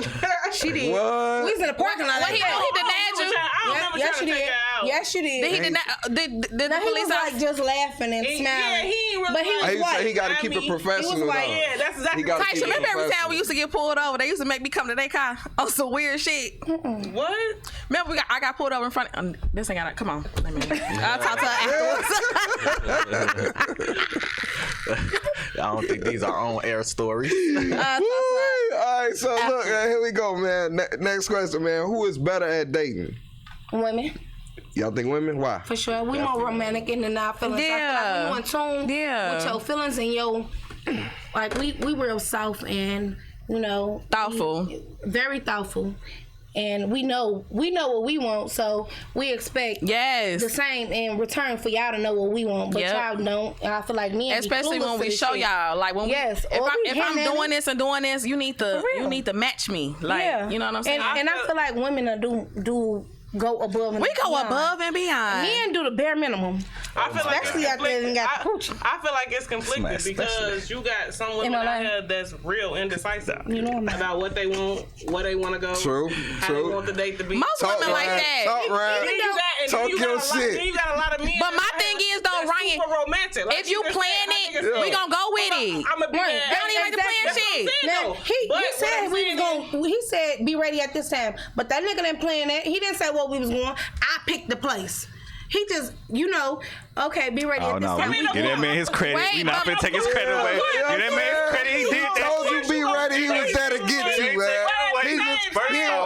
She did. What? We was in the parking lot. What he like, denied you? I don't remember yes, trying she to take did. her out. Yes, she did. Did he deny? Did the Now, he police was like officer? just laughing and Yeah, smiling. he ain't really But he was like- He white. said he got to I keep mean, it professional. he was like, though. Yeah, that's exactly He gotta Tyson, keep it remember every time professional. we used to get pulled over, they used to make me come to their car on some weird shit. what? Remember, I got pulled over in front. This ain't got. Come on, let me. I'll talk to her afterwards. I don't think these are on air stories. Woo! All right, so look, here we go, man. Next question, man. Who is better at dating? Women. Y'all think women? Why? For sure. We more romantic in our feelings. Yeah. I feel like we in tune Yeah. with your feelings and your, like, we real soft and, you know. Thoughtful. Very thoughtful. And we know what we want, so we expect Yes. the same in return for y'all to know what we want, but Yep. y'all don't. And I feel like me, Especially when we show y'all, like when Yes. we, Or we if I'm hitting doing it. this and doing this, you need to For real. match me, like Yeah. you know what I'm saying. And I feel like women are do go above and we go beyond. above and beyond. Men do the bare minimum. I feel like Especially it's out there and got the coochie. I feel like it's conflicted Especially. because you got some women my out life. here that's real indecisive You know I'm about what they want, where they want to go, True, how true. they want the date to be. Most Talk women like right, that. talk right. Then you got, and Talk then you your got a lot, shit. then you got a lot of men. But my that thing have- is, though, that's Ryan, super romantic. Like if you just plan said, it, my nigga we said, gonna go with it. I'm a big Right. ass. Don't even make the plan That's what I'm shit. saying, Now, though. he But what said I'm we saying was going. He said be ready at this time, but that nigga didn't plan that. He didn't say what we was going. I picked the place. He just, okay, be ready Oh at this no, time. mean, give that man his credit. Wait, We not but- finna take his credit away. Give that man his credit. He did that. Told you be ready. He was there to get you, man.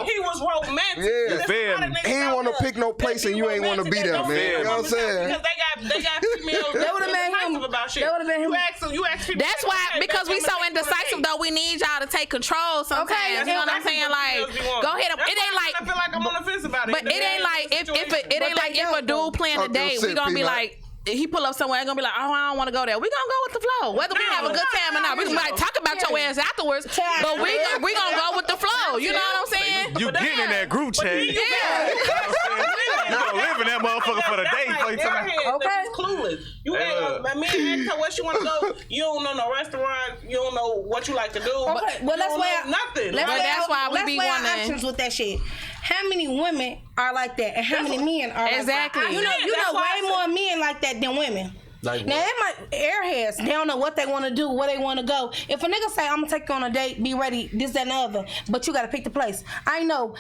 He was romantic. Yeah. There's a Feel lot of me. niggas He ain't out wanna there pick no place that and you ain't wanna be there, romantic man. that You know what I'm saying? Because they got females. That would've been him. indecisive about shit. That would've been him. You ask people. That's why, because we so indecisive though, we need y'all to take control sometimes. Okay, you know what I'm saying? Like, go ahead. It ain't like, I feel like I'm on the fence about it. but it ain't like if a dude plan a Talk your date, we shit, gonna be Peanut. like. He pull up somewhere and gonna be like, oh, I don't want to go there. We gonna go with the flow, whether we have a good time or not. We might talk about your ass afterwards, but we gonna go with the flow. You know what I'm saying? You getting in that group chat. You gonna live in that motherfucker for the day. Before you tell me. Okay. Clueless. You ain't. Me and ask her where she want to go. You don't know no restaurant. You don't know what you like to do. Okay, well, you let's don't weigh know out nothing. Let's But weigh that's out- why we let's be weigh our wanting- options with that shit. How many women are like that, and how many men are Exactly. like that? You That's know, why way I more men like that than women. Like Now, it might airheads. They don't know what they want to do, where they want to go. If a nigga say, "I'm gonna take you on a date, be ready," this, that, and the other, but you gotta pick the place. I know.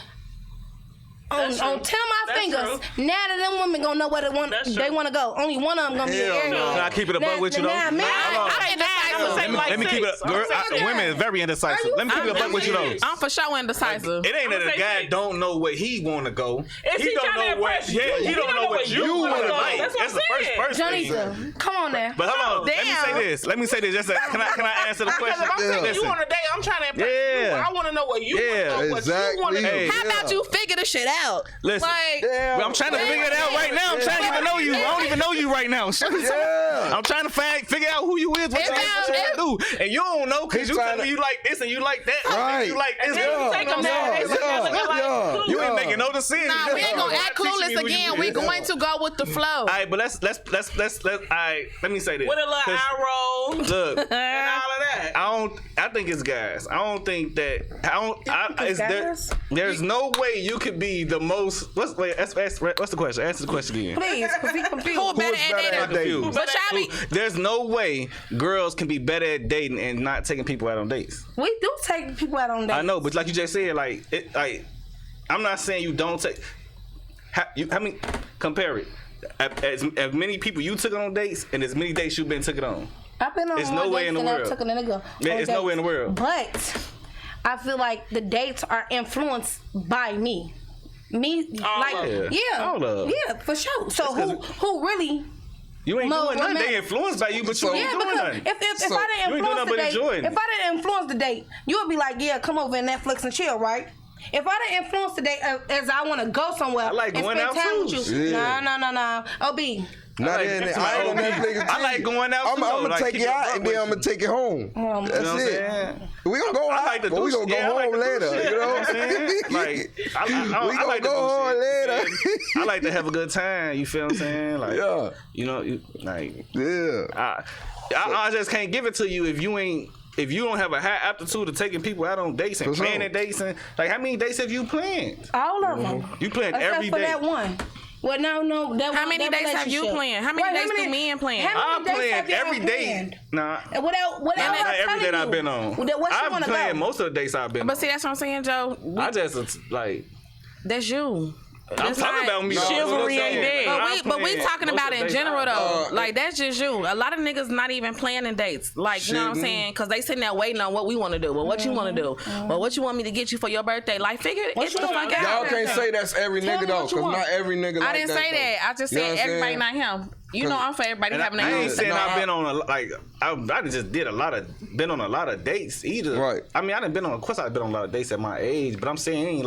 On 10 of my That's fingers, true. now that them women gonna know where they want That's true. to go. Only one of them gonna be an Hell no. airhead. Can I keep it a buck with you, though? Now, man, Hold on. I'm indecisive. Let me keep it. Women is very indecisive. Let me keep it a buck with you though. I'm for sure indecisive. It ain't that I'ma the say guy six. don't know where he want to go. Is he don't trying to know what. impress you? Yeah, he don't know what you wanna want to go. like. That's what That's the I'm saying. first thing. Janita, come on now. But hold on. Let me Damn. say this. Let me say this. Just can I answer the question? Because if I'm taking Listen. you on a date, I'm trying to impress you. Yeah. I want to know what you Yeah, want to know, what you want to exactly. do. How about you figure the shit out? Listen. Like, Damn. I'm trying to figure it out right now. I'm trying to get to know you. I don't even know you right now. Yeah. I'm trying to figure out who you is, what you trying to do. And you don't know because He's you tell telling me you like this and you like that. Right. You like this. then you but take you them don't there. know. They say that's like clueless. You ain't making no decisions. nah, we ain't gonna act clueless again. We going to go with the flow. All right, but let's all right, let me say this. With a little 'Cause eye roll Look, and all of that. I think it's guys. I don't think that. There's no way you could be the most. What's the question? Answer the question again. Please, because he confused. Who better at dating? Confused. But Shabby, There's no way girls can be better at dating and not taking people out on dates. We do take people out on dates. I know, but like you just said, I'm not saying you don't take. How many? Compare it. As many people you took on dates and as many dates you've been taken on. I've been on There's more no way dates in the than world. I took a nigga Yeah, on it's no way in the world. But I feel like the dates are influenced by me. All of. Yeah, for sure. So who really? You ain't More doing nothing. They romantic. influenced by you, but you Yeah, ain't doing because nothing. if So, I you didn't ain't doing influence nothing the but date, enjoying if it. I didn't influence the date, you would be like, yeah, come over and Netflix and chill, right? If I didn't influence the date as I want to go somewhere I like and going spend out time too. with you, Yeah. no, OB. Not in it. I ain't on Netflix. I like going out. I'm too, though. gonna Like, take keep you your out butt and then with I'm gonna take you home. You know That's You know what I'm it. saying? We gonna go I out, like to but do we gonna shit. go Yeah, I like home to do later. shit. You know what I'm saying? Like, We gonna like to go do home shit. later. I like to have a good time. You feel what I'm saying? Like, Yeah. you know, like, Yeah. I just can't give it to you if you don't have a high aptitude of taking people out on dates and For sure. planning dates and like how many dates have you planned? All of them. You planned Except every for day. that one. Well, no. That how one, many that dates have you relationship. planned? How many Wait, dates do men plan? How I many dates have planned y'all every day. planned? Nah. Without Not every telling date I've you been on. Where she I've wanna planned go. most of the dates I've been But on. see, that's what I'm saying, Joe. I just like That's you. I'm That's talking like- about me. though. Chivalry That's what I'm ain't saying. dead. But we planned talking most about of the in dates general I've been though. on. Like that's just you. A lot of niggas not even planning dates. Like you know what I'm Shouldn't. saying? Because they sitting there waiting on what we want to do. Well, what you want to do? Well, what you want me to get you for your birthday? Like figure it the you fuck want? out. Y'all can't say that's every Tell nigga me though, what you cause want. not every nigga. I like didn't say though. that. I just You know said what I'm everybody, saying? not him. You know I'm for everybody And having I their ain't own. saying Nah. I've been on I just been on a lot of dates either. Right. I mean, of course I've been on a lot of dates at my age, but I'm saying it ain't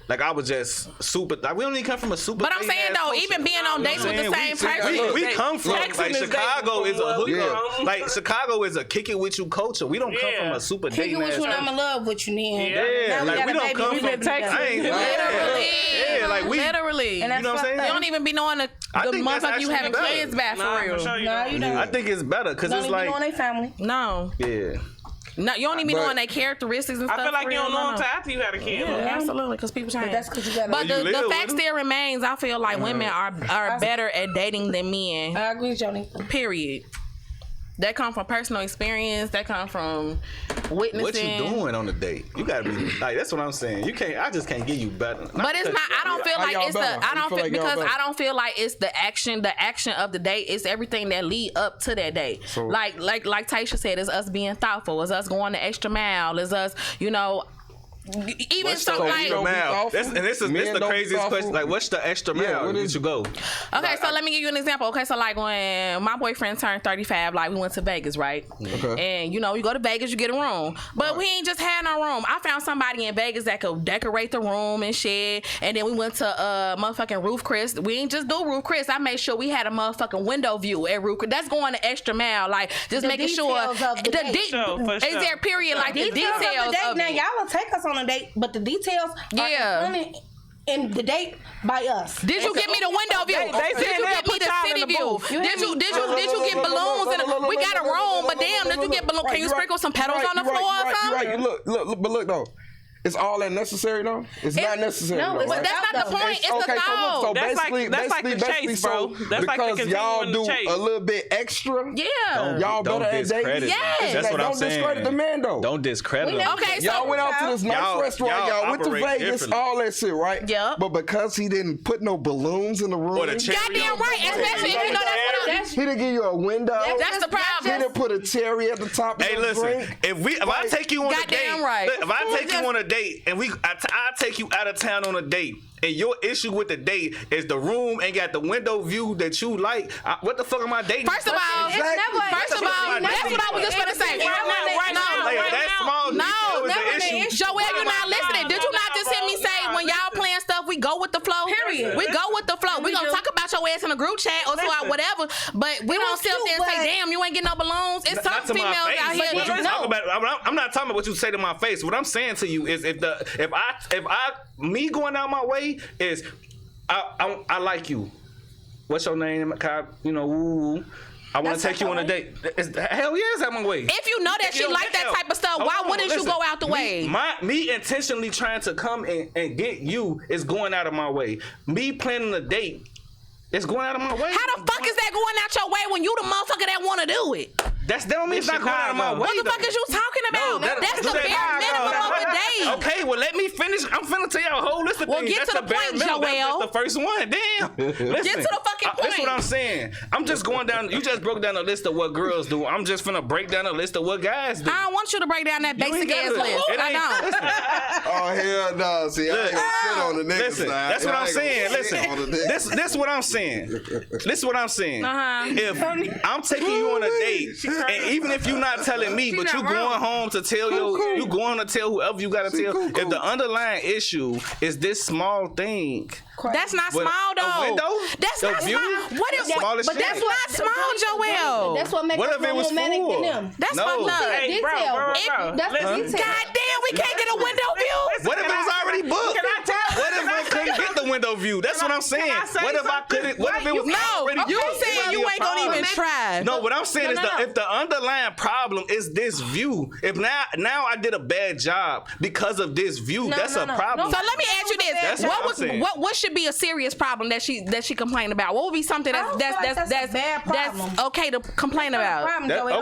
like I was just super. Like, we don't even come from a super. But I'm saying dating-ass though, culture. even being on dates with the same person. We come from Texting like is Chicago dating is a from where we hookup. from. Like Chicago is a kick it with you culture. We don't come Yeah. from a super Kick it dating with ass you and I'm in culture. love with you, then. Yeah, Now like got we a don't baby, come we from. been texting. I ain't. Literally. Yeah, like we. Literally. And You know what I'm saying? You don't even be knowing I the think that's motherfucker you actually having better. kids back Nah, for real. for sure you No, don't. you don't. I think it's better because Don't it's even like be on their family. No. yeah. No, you don't even be But- knowing their characteristics and stuff. I feel like for you real. don't know No, until no. after you had a kid. Yeah, though. absolutely, because people change. But that's because you got But You the live fact with 'em. still remains, I feel like women are better at dating than men. I agree with Johnny. Period. That come from personal experience. That come from witnessing. What you doing on the date? You gotta be like that's what I'm saying. You can't. I just can't give you better. But it's not. I don't feel How like y'all it's better? the. I How you don't feel feel like y'all because better? I don't feel like it's the action. The action of the date. It's everything that lead up to that date. So- like Taisha said, it's us being thoughtful. It's us going the extra mile. It's us, even What's so the like. extra mile? thoughtful? This Men the don't be craziest thoughtful? question. Like, what's the extra Yeah, mile what that is- you go? Okay, so let me give you an example. Okay, so like when my boyfriend turned 35, like we went to Vegas, right? Okay. And you go to Vegas, you get a room. But we ain't just had no room. I found somebody in Vegas that could decorate the room and shit. And then we went to motherfucking Roof Chris. We ain't just do Roof Chris. I made sure we had a motherfucking window view at Roof Chris. That's going the extra mile. Like just The making sure details of the date. For is sure. there period like the Details details of the date. of Now it. y'all will take us on a date, but the details Yeah. are included in the date by us. Did you get me the window view? They Did saying you they'll get me put the y'all in city the view? booth. Did you get balloons? And we got a room, but damn, did you get balloons? Can you sprinkle some petals on the floor or something? Right. Look, but look though. Is all that necessary though? It's not necessary. no, though, it's right? But that's not the point. It's the okay, goal. so look, That's basically, like the chase, bro. so That's like the because y'all continuing do chase. a little bit extra. Yeah. Y'all Don't better at discredit dating. it. Yes. That's what I'm Don't saying. discredit the man though. Don't discredit We him. never- Okay, so Y'all went out to this nice Y'all- restaurant. y'all Y'all went to operate Vegas, differently. all that shit, right? Yep. But because he didn't put no balloons in the room, Or the cherry Goddamn on right, especially if you know that's he didn't give you a window. That's the He problem. didn't put a cherry at the top of Hey, the listen. drink. If I take you on a date, Goddamn right. look, if I take you on a date and I take you out of town on a date, and your issue with the date is the room ain't got the window view that you like, what the fuck am I dating? First of all, Exactly. that's what I was just gonna say. Right now, Like, right that now. small No, detail is never the issue. Joel, you're not listening. Did you not just hear me say when y'all playing stuff, we go with the flow? Period. We go with the flow. We gonna talk about your ass in a group chat or so Listen. whatever, but we don't was sit up there and cute, say, but- damn, you ain't getting no balloons. It's some Not to my females face. out here. What you that- talk about, I'm not talking about what you say to my face. What I'm saying to you is if me going out my way is I like you. What's your name? Woo. I want That's to take you on a date. Hell yeah, it's on my way. If you know that she like that type of stuff, Hold why on, wouldn't you listen. go out the way? Me intentionally trying to come and get you is going out of my way. Me planning a date is going out of my way. How the fuck is that going out your way when you the motherfucker that want to do it? That don't mean it's not going out of my way. What the fuck is you talking about? That's the bare minimum of a date. Okay, well let me finish. I'm finna tell y'all a whole list of Well, things. get That's to the bare point, minimum. Joel. That's the first one. Damn. Listen, Get to the fucking That's point. what I'm saying. I'm just going down. You just broke down a list of what girls do. I'm just finna break down a list of what guys do. I don't want you to break down that You ain't basic ass gotta. list. It I ain't- don't. Listen, Oh hell no! See, I ain't gonna sit on the nigga Listen, side. that's what I I'm ain't gonna saying. sit on the nigga. Listen, this what I'm saying. This is what I'm saying. If I'm taking you on a date, and even if you're not telling me, but you going home to tell you going to tell whoever you gotta tell. If the underlying issue is this small thing, That's not What, small a though. window? That's The not view? small. What is The smallest but shit. that's not small, Joel. That's what makes What us if it more was romantic full? than them. That's No. fucked up. Hey, bro, Detail. bro. That's the Listen. detail. God damn, we can't get a window view. what if it was already booked? Can I tell? What if I couldn't get the window view? That's what I'm saying. Can I say What if I something? couldn't? What if it was No, already you booked? saying It'd you be a ain't gonna problem. even try. No, what I'm saying is No. if the underlying problem is this view, if now I did a bad job because of this view, that's a problem. So let me ask you this: That's what I'm what saying. what should be a serious problem that she complained about? What would be something I don't feel like that's a bad problem. that's okay to complain about?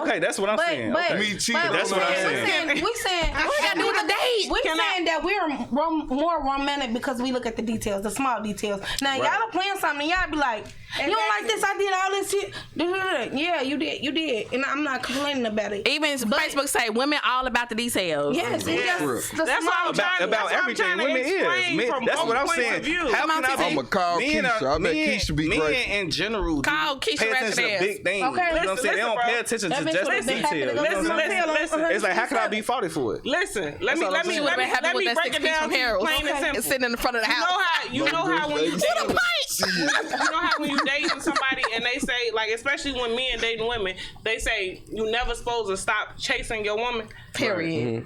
Okay, that's what I'm saying. Okay. Me cheating. That's what I'm saying. We saying What you gotta do with the date? We're saying that we're more romantic because we look at the details, the small details. Now y'all are playing something, y'all be like, you don't like this? I did all this shit. Yeah, you did, and I'm not complaining about it. Even Facebook say women all about the details. Yes, it's just the That's small. what I'm trying About everything women is. That's what I'm saying. How Come on, can I TT. be? I'ma call men Keisha. are- I bet men- Keisha be men grateful. in general Call do Keisha pay attention to Ratchet big things. Okay. You know what I'm saying? They don't pay attention to That just makes the me happy to details. go You know what I'm saying? Listen. It's like, how can I be faulty for it? Listen, let me all I'm saying. She would have been happy let with me that break 6 it piece down from to you Harold plain and simple. sitting in the front of the house. You know how when you dating, Right. you know how when you dating somebody and they say, like, especially when men dating women, they say you never supposed to stop chasing your woman. Period.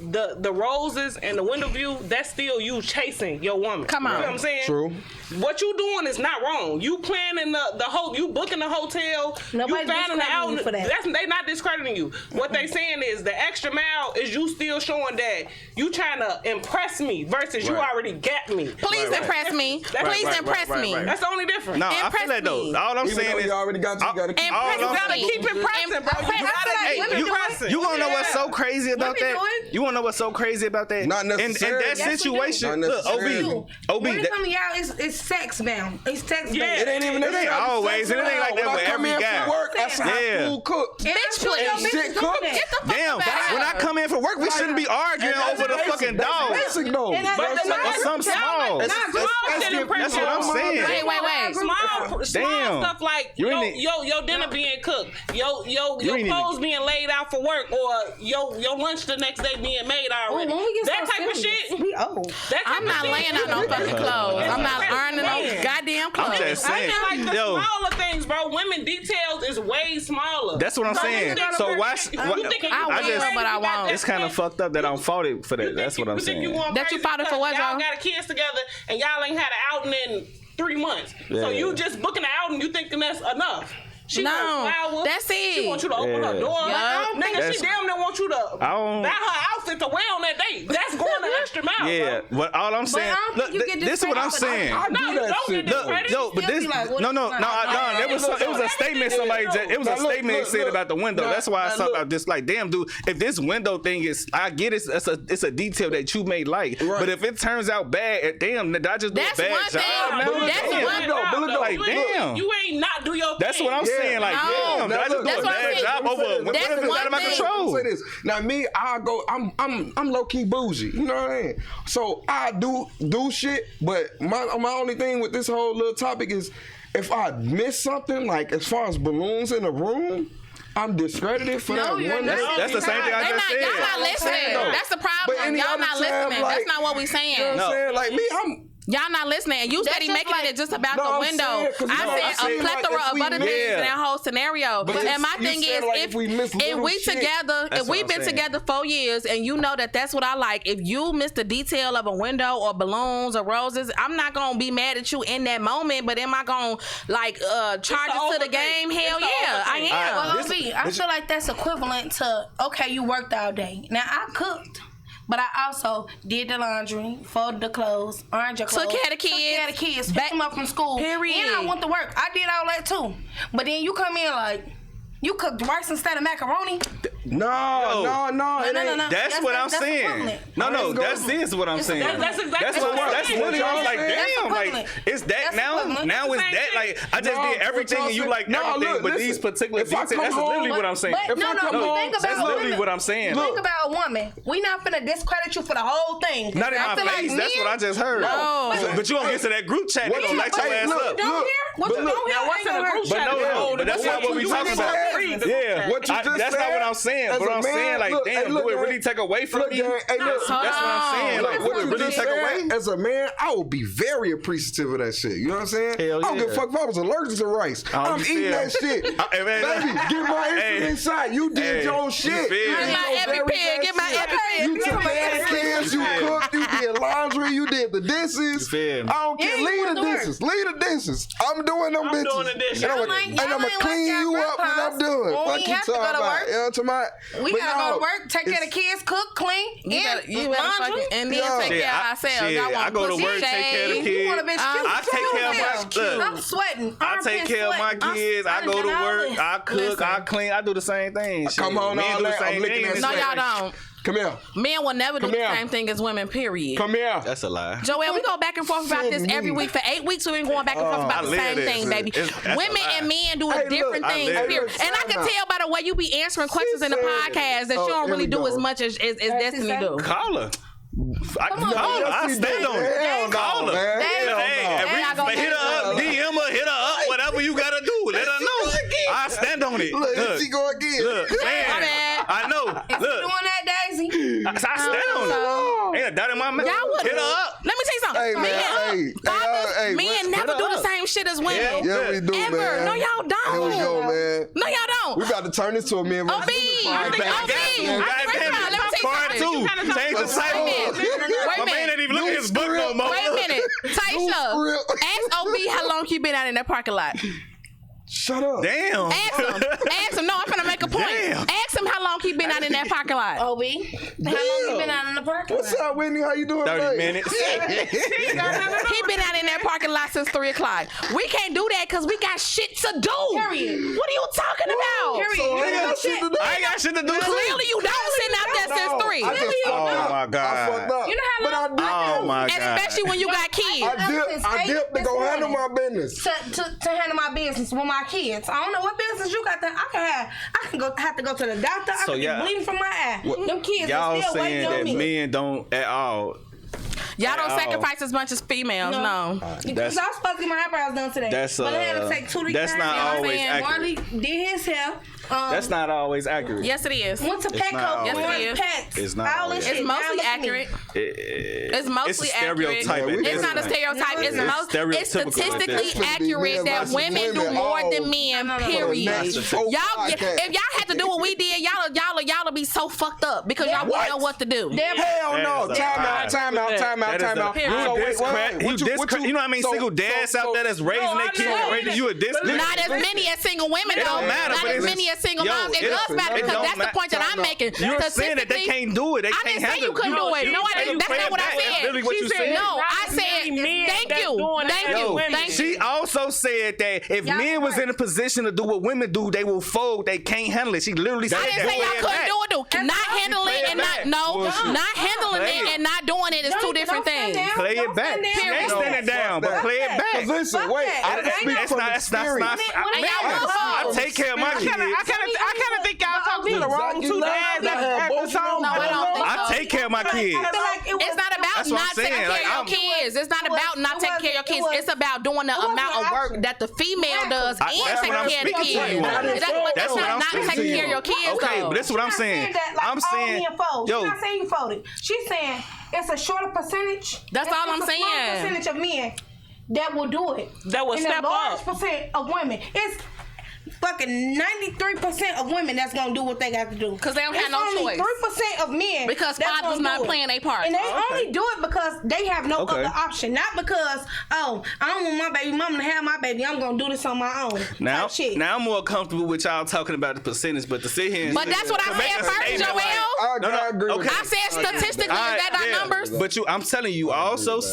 The roses and the window view, that's still you chasing your woman. Come on. You know what I'm saying? True. What you doing is not wrong. You planning the whole, you booking the hotel, Nobody's you finding the discrediting you outlet. for that. They not discrediting you. What they saying is the extra mile is you still showing that you trying to impress me versus you Right. already got me. Please impress me. Please right, impress right, me. right. That's the only difference. No, I feel Impress that though. me. All I'm Even saying though is you already got you, gotta keep. Impress all I'm gotta saying- keep impressing, bro. Impress You gotta me. Hey, keep you impressing. wanna know what's so crazy about Women that? do it. You wanna know what's so crazy about that? Not In that necessarily. Yes, we do. situation, Not look, necessarily. OB, When it that, come to y'all, it's sex bound. It's sex based. Yeah. It ain't even It ain't always, and it ain't like that when with I come every in guy. from work, I see Yeah. how food cooked. And Bitch, I'm sure your please. bitches Shit do cooked. that. Get the fuck damn, back. when I come in for work, we shouldn't be arguing That's over the basic. fucking That's dog. basic though. And that's But the that's- Or something small. that's- Nah, that's- small that's shit the- impress That's what I'm saying. Wait. Small stuff like You your ain't e- your dinner being cooked, your You ain't clothes being laid out for work, or your lunch the next day being made already. When we get That so type of serious, shit. we old. That type I'm of not shit. laying out no fucking clothes. I'm not earning no goddamn clothes. just I saying. feel like the Yo. smaller things, bro. Women details is way smaller. That's what I'm saying. So why? I will, but I won't. It's kind of fucked up that I'm faulty for that. That's what I'm saying. That you fought it for what, y'all Joe? got kids together and y'all ain't had an outing in 3 months. So Yeah. you just booking an outing, you thinking that's enough. She No, want flowers. that's it. She want you to open her Yeah. door. Yeah. Nigga, That's- she damn near want you to I don't- buy her outfit to wear on that date. That's going the extra mile, Yeah, bro. but all I'm saying, I don't look, think you get this is what I'm discredited saying. for that. No, you that don't shit, get though. discredited. Yo, but Still this be like, what no, is no, going no, on? no. It was a statement somebody. It was a Now, look, statement look, said look. about the window. Now, That's why I now, thought look. about this. Like, damn, dude, if this window thing is, I get it's a detail that you may like. Right. But if it turns out bad, damn, did I just do That's a bad one thing. job? That's Damn. one- Like, damn. You ain't not do your That's thing. what I'm Yeah. saying. Like, No. damn, did I Now, just look, do a that's what I'm bad saying. job over? What That's if it's one out of my thing. control? Say this. Now me, I go. I'm low key bougie. You know what I mean? So I do shit. But my only thing with this whole little topic is, if I miss something, like as far as balloons in a room, I'm discredited for that you're one. not. day. That's the same thing I They just not, y'all said. not listening. though. That's the But problem. any Y'all other not time, listening. like- That's not what we saying. You know what I'm No. saying? Like me, Y'all not listening, and you That's steady just making like- it just about No, the I'm window. saying, 'cause you know, I I'm said a saying, like, plethora if of we other miss- things in that whole scenario. But And my you thing said, is, like, if we miss if little we shit. together, That's if we've what been I'm saying. together 4 years, and you know that that's what I like, if you miss the detail of a window or balloons or roses, I'm not gonna be mad at you in that moment. But am I gonna like charge it to the game? Hell yeah, I am. Well, I feel like that's equivalent to, okay, you worked all day. Now, I cooked, but I also did the laundry, folded the clothes, ironed your clothes. Took care of the kids. Took care of the kids, picked them up from school. Period. And I went to work. I did all that too. But then you come in like, you cooked rice instead of macaroni? No, Yo. no, it ain't. No. That's what I'm saying. equivalent. No, ain't that's going- this what I'm saying. that's exactly That's what I'm that's saying. literally what I was like, That's damn, equivalent. like it's that That's now. equivalent. Now it's Same that thing. like I just No, did everything but and you y'all like said- no, everything, look, but listen, these particular if I details. come That's home- literally what I'm saying. But no, I come home- think about That's literally women. what I'm saying. Think about a woman. We not finna discredit you for the whole thing. Not in I my feel like face. That's men- what I just heard. No. But you don't get to that group chat. They What gonna you- light your hey, ass look, up. Don't look, hear? What but you look, don't hear? Now, what's in the group But chat? no, but that's what not what you we just talking about. said- Yeah, What you just that's not said, what I'm saying. as But a I'm man, saying like, look, damn, hey, do look, it really gang. take away from Look, me? gang, hey, look, That's what I'm saying. Like, what would it you really just take said, away? as a man, I would be very appreciative of that shit. You know what I'm saying? Hell I don't give a yeah. fuck if I was allergic to rice. Oh, I'm you eating feel- that shit. Hey, man, Baby, get my Hey. insulin shot. You did Hey, your you shit. feel You me? did Get my your EpiPen, very get my best shit. EpiPen. You took care of kids, you cooked, you did laundry, you did the dishes. You feel me? I don't care. Yeah, you Leave went the to work. dishes. Leave the dishes. I'm doing them I'm bitches. doing the dishes. And I'm Y'all gonna ain't clean like you our up when I'm grandpas. done. When Fuck we you have to go talking to about. work, You know what I'm talking about? We But gotta go no, to work, take care of the it's- kids, cook, clean, You better laundry. fucking and then Yeah. take Shit, care of ourselves. Y'all I want go to pussy work, take care of the shade. kids. You want a bitch cute? I take care of my look. I'm sweating. I take care of my kids. I go to work. I cook. I clean. I do the same thing. Shit. come on, Men all do the that, I'm same licking thing. that No, sweat. y'all don't. Come here. Men will never do Come the here. same thing as women, period. Come here. That's a lie. Joelle, we go back and forth about this every week. For 8 weeks, we've been going back and forth I about the live same this. thing, baby. That's a Women lie. and men do Hey, look, different I things, live period. this. And I can Time tell by the way you be answering questions in the said- podcast that Oh, you don't here really we do go. as much as Destiny said- do. Call her. I on, call her. Yes, I he stand did. on it. Hell no, Call her. man. Hey, Hell Hey, no. Hey, I go hit her back. up, DM her, hit her up, whatever you gotta do. Let her know. I stand on it. Look, Look, she go again. look, My man. bad. I know. Is he Look, doing that, Daisy? I stand on it. Ain't a doubt in my mouth. Y'all would. Hit her up. Let me tell you something. Hey, man, fathers, hey, men what- never Hit do her the up. same shit as women. Yeah, we do, Ever. man. No, y'all don't. Here we go, man. No, y'all don't. We about to turn this to a man. OB. I think I OB. got you. I'm Goddamn first of all, it. let me tell you Part something. two. Change the Wait a title. minute. Wait a My man minute. ain't even look at his book no more. Wait a minute. Taisha, script. ask OB how long you been out in that parking lot. Shut up. Damn. Ask him. Ask him. No, I'm gonna make a point. Damn. Ask him how long he been out in that parking lot. OB, how long you been out in the parking lot? What's up, Whitney? How you doing? 30 babe? minutes. He been out in that parking lot since 3 o'clock. We can't do that because we got shit to do. Period. What are you talking about? Period. So I ain't got shit to do. I ain't got shit to do. Clearly you don't sitting out there since 3. I just fucked up. Oh, my God. I fucked up. You know how but I long- did. Oh my God. Especially when you got kids. I dipped to go handle my business. To handle my business with my kids. I don't know what business you got. I can have to go to the doctor. I So can yeah. be bleeding from my eye. Them kids Y'all are still saying waiting on that me. men don't at all. Y'all don't At all. sacrifice as much as females. No. Because I was supposed to get my eyebrows done today. That's, but I had to take 2 to 3 that's not what I'm always saying? accurate. Marley did his hair. That's not always accurate. Yes, it is. Went to It's not Petco. always. Yes, it is. Pets. It's not all always. this It's shit. Now mostly look at me. accurate. It's It's mostly a accurate. stereotype. Yeah, It's not a stereotype. It's stereotypical. statistically That's accurate gonna be that men women versus do women. more Oh. than men. No. Period. That's the Y'all, podcast. if y'all had to do what we did, y'all be so fucked up because y'all wouldn't know what to do. Hell no. That is a Time lie. out, time out, time out, That is time a- out. Period. You So, a wait, discredit. wait, You know how many so- single dads out there that's raising No, their I kids? know. Raising you a discredit. Not as many as single women, It though. don't matter, Not but as it's- many as single Yo, moms. It it does don't- matter it because don't that's the matter. point that I'm making. You're saying that they Statistically- can't do it. They I can't didn't say handle you couldn't do it. No, that's not what I That's said. literally what She you said said. No, I not said, many men thank that's you. doing Thank that you. as women. Thank you. She also said that if Y'all men was right. in a position to do what women do, they will fold. They can't handle it. She literally said I that. didn't say y'all Play it couldn't back. do it, though. Not handling it and not, no, Bullshit. not handling Play it it. and not doing it is two different Don't stand things. down. Play Don't it back. stand down. She ain't No, standing down, fuck but that. play it back. Cause listen, Fuck wait. that. I That's speak That's from not. experience. And y'all I love take care of my I kids. kind of think y'all talking to the wrong Exactly. two Like, dads I at have the both same of them. No, I don't think so. I take care of my kids. I feel like it was It's not about that's what I'm not taking saying. care Like, of your I'm- kids. It's not about not taking care of your kids. It's about doing the amount of work that the female does and that's taking what I'm care of the speaking to kids. you. That's That's what I'm not speaking to taking you. care of your kids, Okay, though. but this is what I'm saying. That, like, I'm saying, all men fold. yo, She's not saying you folded. She's saying it's a shorter percentage. That's all I'm It's a saying. small percentage of men that will do it. That will and step a large up. percent of women. It's fucking 93% of women that's gonna do what they got to do. 'Cause they don't have no choice. 3% of men Because that's fathers gonna not do it. playing their part. And they Okay. only do it because they have no Okay. other option. Not because, oh, I don't want my baby mama to have my baby. I'm gonna do this on my own. now, type shit. now I'm more comfortable with y'all talking about the percentage, but to sit here and But that's what I to make said a first, statement Joel. like- I agree with okay. you. I said statistically, All is right, that not yeah. numbers? But I'm telling you,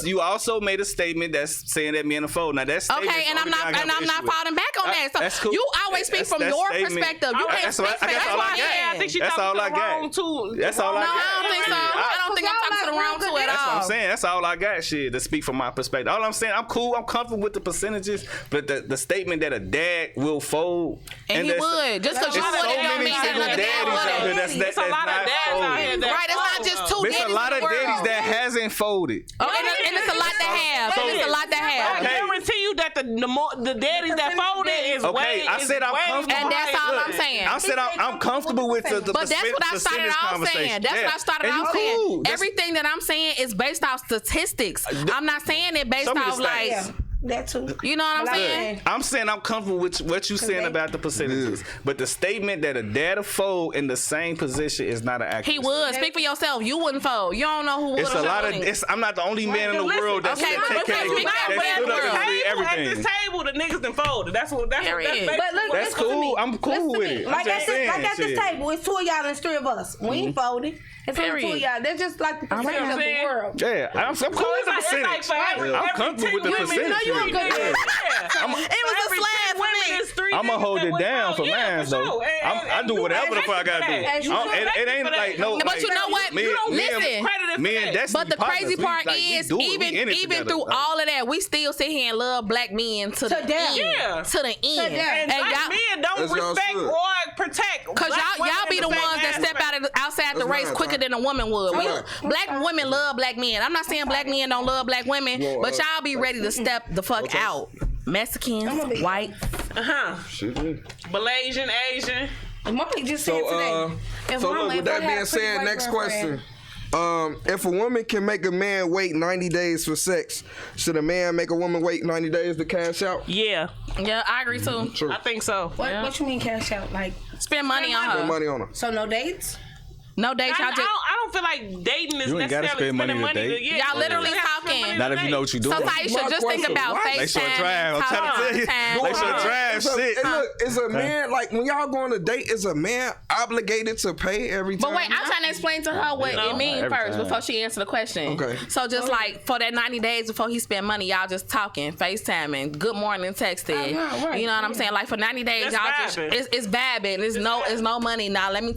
you also made a statement that's saying that men are fold. Now that's Okay, and I'm not falling back on that. That's So cool. you always speak from That's your statement. perspective. You can't That's what- speak that's from all I my got. end. I think she That's talking all to I the got. wrong too. That's all I No, got. I don't think so. I don't think I'm talking to the wrong two at That's what I'm all. saying. That's all I got. Shit, to speak from my perspective. All I'm saying, I'm cool. I'm comfortable with the percentages, but the statement that a dad will fold And he there's- would. Just because you there's would, so it don't many mean that single another dad daddies out there would. that's It's a lot of not dads out folding. here that Right, it's not fold, just though. two There's daddies a lot in of the daddies world. that hasn't folded. Oh, and it's a lot to have. So- It's a lot to I have. Okay. guarantee you that the daddies that folded is Okay, way. I said I'm is way comfortable. And that's all more I'm saying. I said I'm comfortable with the But that's what I started percentage off conversation. saying. That's Yeah. what I started And you off saying. cool. That's- Everything that I'm saying is based off statistics. I'm not saying it based Show me the off stats. like, Yeah, that too. you know what I'm Like, saying? I'm saying I'm comfortable with what you saying about the percentages, but the statement that a dad will fold in the same position is not an accurate. He would. Speak for yourself. You wouldn't fold. You don't know who would. It's a lot of. I'm not the only man in the Listen, world that's okay, that but take care let's of be that fair, stood up world. and did At everything. this table, the niggas done folded. That's Period. basically But look, That's listen to cool. me. I'm cool Listen to with me. it. I'm Like just at this, saying, like at this shit. table, it's two of y'all and it's three of us. We ain't folded. It's only two of Period. y'all. They're just like the percentage of the saying? world. Yeah, I'm cool with the it's like percentage. for every I'm 10 comfortable with the women, percentage. know you a good Yeah. It was a slab for me. I'ma hold it down for mine though. I do whatever the fuck I gotta do. It ain't like no. But like, you know what? Me, Listen. me and Destiny But the crazy partners, part we, like, we is, do it. We in it even together. through all of that, we still sit here and love black men to the death. end. Yeah. To the end. And black y'all, men don't As y'all respect should. or protect. Cause black y'all women be in the same ones that step aspect. outside the That's race right, quicker right. than a woman would. Right. Black women love black men. I'm not saying black men don't love black women, Well, but y'all be ready to step the fuck out. Mexicans, white. Malaysian, Asian. Mommy just said today. If So mama- look, if with I that had being a pretty said, white next girlfriend- question. If a woman can make a man wait 90 days for sex, should a man make a woman wait 90 days to cash out? Yeah, Yeah, I agree too. True. I think so. What you mean cash out? Like, Spend money on Put her. money on her. so no dates? No dates. I Y'all just. don't feel like dating is You ain't gotta necessarily spend money spending to money. date. Yeah, Y'all literally you have to spend talking. money to Not if you know what you're So doing. Taisha, just think question, about what? They should FaceTime. drive. I'm trying to tell you. They should drive Is a- shit. and look, is a man like when y'all go on a date? Is a man obligated to pay every time? But wait, I'm trying to explain to her what it means Every first time. before she answer the question. Okay. So just like for that 90 days before he spend money, y'all just talking, FaceTiming, good morning texting. right, You know what I'm saying? Like for 90 days, That's y'all just vibing. it's vibing. It's no money. Now let me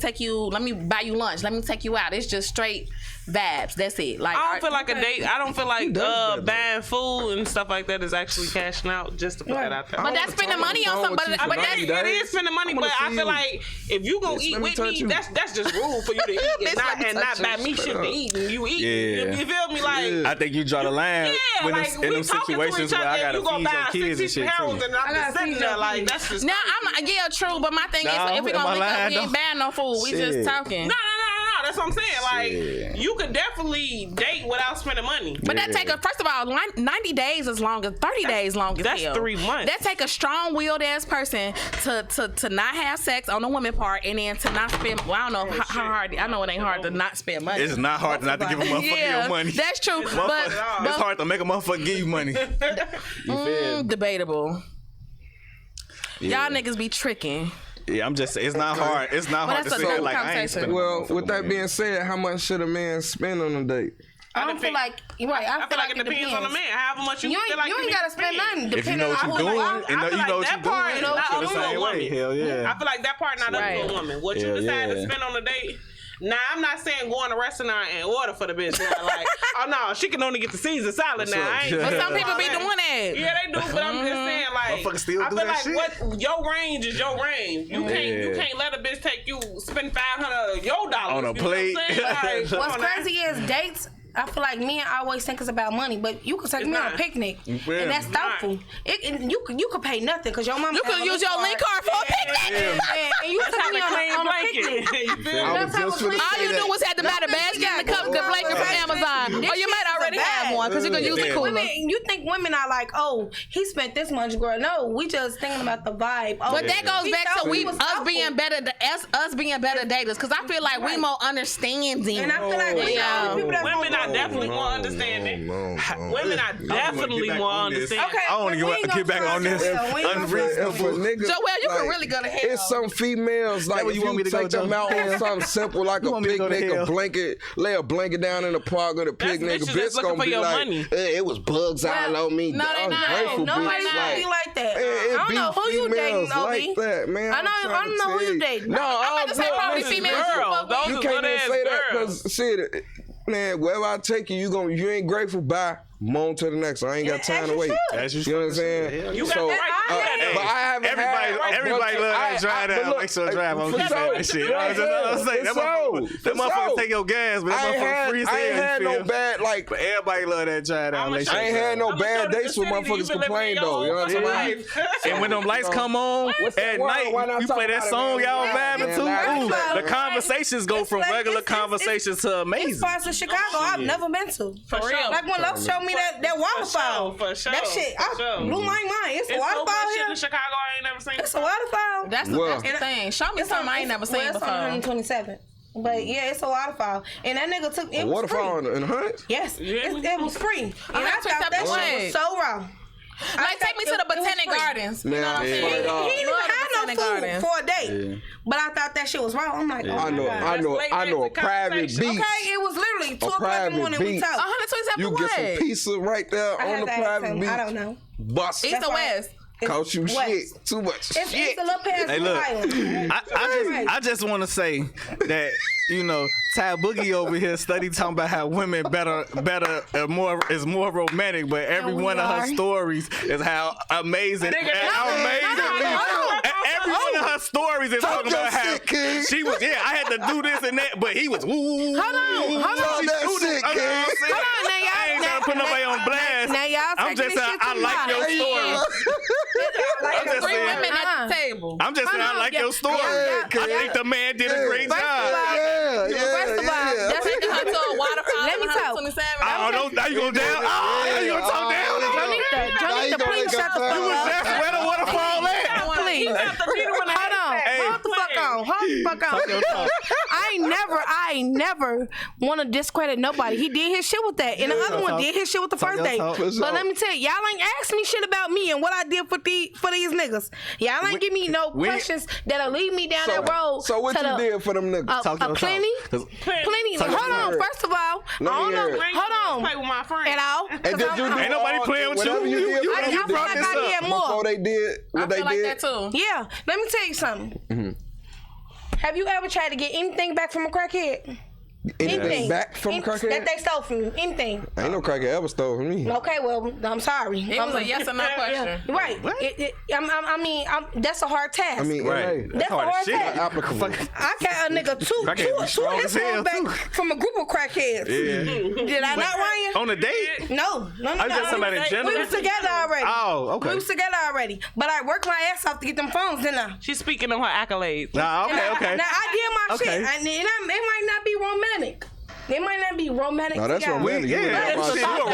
buy you lunch. Let me take you out. It's just straight vibes. That's it. Like I don't feel like a date. I don't feel like does that, buying food and stuff like that is actually cashing out. Just to put that out there. But that's spending money on something. But But that's It is spending money, but I feel like if you gonna Yes, eat let me with touch me, you. that's just rude for you to eat and Bitch, let me not touch buy you. me shit to eat and you eat. Yeah. You feel me? Like I think you draw the line yeah, when like in we them talking to situations each where other I and gotta you gonna feed buy your kids and 60 shit pounds too. and I'm just sitting there like that's just now yeah, true. But my thing Nah, is, if we am I gonna link up, lying, we ain't though? buying no food. We just Shit. talking. No, that's what I'm saying. Like Shit. you could definitely date without spending money. But that take first of all, 90 days is long as 30 days long as That's hell. 3 months. That take a strong-willed ass person to not have sex on the woman part and then to not spend. Well, I don't know how hard. I know it ain't hard to not spend money. It's not hard not to give a motherfucker your money. That's true. But It's hard to make a motherfucker give you money. You feel me? debatable. Yeah. Y'all niggas be tricking. Yeah, I'm just saying, it's not hard. It's not Well, hard to that's say a that good like I ain't conversation. spending Well, motherfucker with that money. being said, how much should a man spend on a date? I don't feel like you're right. I feel like it depends on the man. However much you You feel ain't, like you ain't need gotta to spend spend. nothing. If you depending know what on you're who doing, are. and I you feel know like what that you're part doing, is not feel the up to a same way. woman. Hell yeah. I feel like that part not up Right. to a woman. What you Hell decide to yeah. spend on a date. Now I'm not saying go in a restaurant and order for the bitch. Now, like, oh no, she can only get the Caesar salad now. I ain't But some doing people all be that. doing that. Yeah, they do, but I'm just saying, like, Motherfuckers still I do feel that like shit. what your range is your range. You can't let a bitch take you spend $500 of your dollars On a you know what I'm plate. saying? Like, come What's on now. crazy is dates I feel like men always think it's about money, but you can take me on a not. picnic, Yeah. and that's thoughtful. And you could pay nothing because your mama. You could use your link card for a picnic. And you That's took how me the clean on a blanket. picnic. You feel I me? was just finna All say you that. do was have to buy the basket and the blanket from Amazon. This Or you shit might is a already bag. have one because you can use the Yeah. cooler. Women, you think women are like, oh, he spent this much, girl. No, we just thinking about the vibe. Oh, But that goes he back thought to he was thoughtful. us being better daters because I feel like we more understanding. And I feel like we Yeah. know people that Women are want- definitely more understanding. No. Women are definitely more understanding. Okay, I wanna but we ain't get back gonna on this trust you. We ain't gonna unreasonable- trust If you. a nigga, Joel, you can like, really go to hell. It's some females like where if you want me to go, take them Joe? out on something simple like You a want me to go to picnic, a hell? blanket, lay a blanket down in the park or the That's picnic. A bitches bitch that's looking gonna for be your like, money. it was bugs all on me. no, they I'm not. grateful, Nobody bitch. gonna be like that. it I don't be know who you dating, females Obi. like that, man. I know- I'm I trying don't to know who tell you dating. No, I'm about to say probably listen, females. Girl, those You is can't good even ass say that girls. because shit, man, wherever I take you, you ain't grateful. Bye. On to the next one. I ain't got time to wait. As you You know what I'm should. saying? You got the right to do that. Hey, but I haven't everybody love that drive down. Make sure drive on keep saying that shit. That's what I'm saying. That motherfucker take your gas, but that motherfucker free as I ain't hell. had you no feel? bad like. But everybody love that drive down. I'ma Make show sure I ain't had no I'ma show bad the dates where vicinity motherfuckers you been living complain your though. whole You know what I'm fucking saying? life. And when them lights come on What's the at word? night, Why not you talk play that about it, song man? y'all Yeah, vibing man, to. like- Ooh, Right. the conversations go It's from like- regular it's- conversations to It's amazing. parts of Chicago I've never been to. For real. Like when Los showed me that waterfall. For sure. That shit, For sure. blew my mind. It's a It's so waterfall much shit here. in Chicago I ain't never seen. It's a waterfall. That's Well- the thing. Show me something I ain't never seen It's on before. 127. But yeah, it's a waterfall. And that nigga took it. A was waterfall free. in the hunt? Yes, it was free. And I thought 127 that shit what? was so wrong. Like, take me to the Botanic Gardens. You know what I'm Man, saying? I He swear to didn't even Love have no Botanic food Gardens. for a day. But I thought that shit was wrong. I'm like, oh I my know, God. I know a private beach. Okay, it was literally 2 o'clock in private the morning we beach. talked. 127 You for get some what? pizza right there I on had the to ask private him. beach. I don't know. Bust. East or west? Cost you West. shit. Too much It's shit. a little past Hey, Blue look. Island. I just want to say that Ty Boogie over here study talking about how women is more romantic, but every we one of her are. stories is how amazing. Nigga, Every one of her stories is Talk talking your about how shit, King. she was. Yeah, I had to do this and that, but he was. Hold on. Talk that shit, King. Hold on, now y'all. I ain't trying to put nobody on blast. Now y'all I'm taking just this saying shit too I like far. your story. I'm just Three saying. women at the table. I'm just saying I like your story. Yeah, I think the man did a great First of job. all, Yeah, First of all, yeah. that's Taking her to a waterfall. Let me talk. 127. Oh, don't, now you go down. Oh, now you gonna talk down. Jonita, please shut the fuck up. That's where the waterfall at. Please. Hold on. Hold the fuck on. Hold the fuck on. I ain't never want to discredit nobody. He did his shit with that. And the other one did his shit with the first your date. talk. But let me tell you, y'all ain't asked me shit about me and what I did for these niggas. Y'all ain't give me no questions that'll lead me down that road. So what to you the- did for them niggas? Talk your plenty. talk. Plenty. Talk your Hold on. talk. First of all, Let me I hear don't it. know. Hold Play on. with my friend. At all. And did you do Ain't nobody all- playing with whatever you. you did You for them I feel brought like this I did up. more. before they did I what they feel like did? that too. Yeah. Let me tell you something. Have you ever tried to get anything back from a crackhead? Anything back from That crackhead? they stole from you. Anything. Ain't no crackhead ever stole from me. Okay, well, I'm sorry. It was a yes or no question. Right. That's a hard task. I mean, Right. LA. That's a hard shit. task. Applicable. I got a nigga two Crackhead be strong of his as hell, hoes back too. from a group of crackheads. Yeah. Did I not, Ryan? On a date? No. I just somebody in general. We was together already. Oh, okay. We was together already. But I worked my ass off to get them phones, didn't I? She's speaking on her accolades. Nah, And okay. Now I did my Okay. shit, and it might not be romantic. It might not be romantic. No, that's to y'all. romantic. You Yeah, ain't that's about shit. shit. You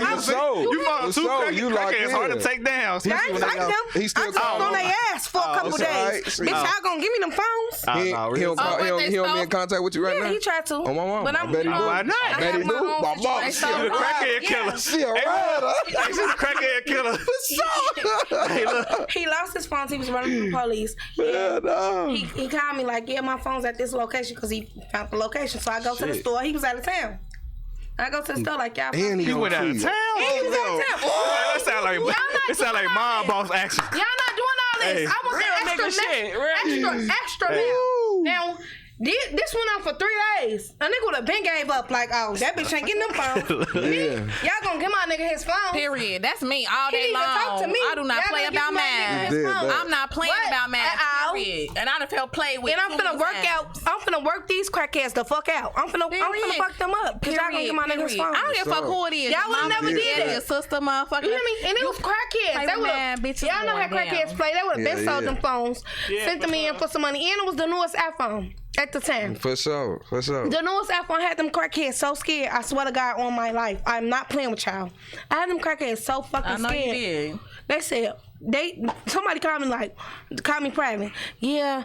around. For sure. You follow For two sure. You locked crackheads. Hard to in. take down. I especially ain't when they like got- them. He still I just call on them. their ass for a couple it's days. alright. Bitch, y'all gonna give me them phones? He no, he don't call- what he don't they be in stole? contact with you right Yeah, now? he tried to. Oh, my mom. But I bet he do. Why not? I bet he have my do. own My mom. situation. She She's a a crackhead Yeah. killer. She a rider. Hey, she's a crackhead killer. Hey, look. He lost his phones. He was running from the police. Yeah, no. He called me like, yeah, my phone's at this location because he found the location. So I go to the Shit. store. He was out of town. I go to the store like, y'all. And He went out of town. He was out of town. That sound like it sound like mom boss action. Y'all not doing all this. Hey. I want Real the nigga extra, shit. Real extra Woo. now. Now, this went on for 3 days. A nigga would have been gave up like, oh, that bitch ain't getting them phones. Me, y'all gonna give my nigga his phone. Period. That's me all He day didn't even talk long. to me. I do not Y'all play gonna give about my nigga mine. his Yeah, phone. that- I'm not playing What? about mine. Period. And I done felt played with. And I'm finna work out. I'm finna work these crackheads the fuck out. I'm finna fuck them up. Cause y'all gonna get my niggas phone. I don't give a fuck who it is. Y'all would never did that. Your sister, motherfucker. You know what I mean? And it was crackheads. They would. Y'all know how crackheads play. They would have been sold them phones, sent them in for some money, and it was the newest iPhone at the time. For sure. The newest iPhone had them crackheads so scared. I swear to God on my life, I'm not playing with y'all. I had them crackheads so fucking scared. I know you did. They said somebody called me private. Yeah.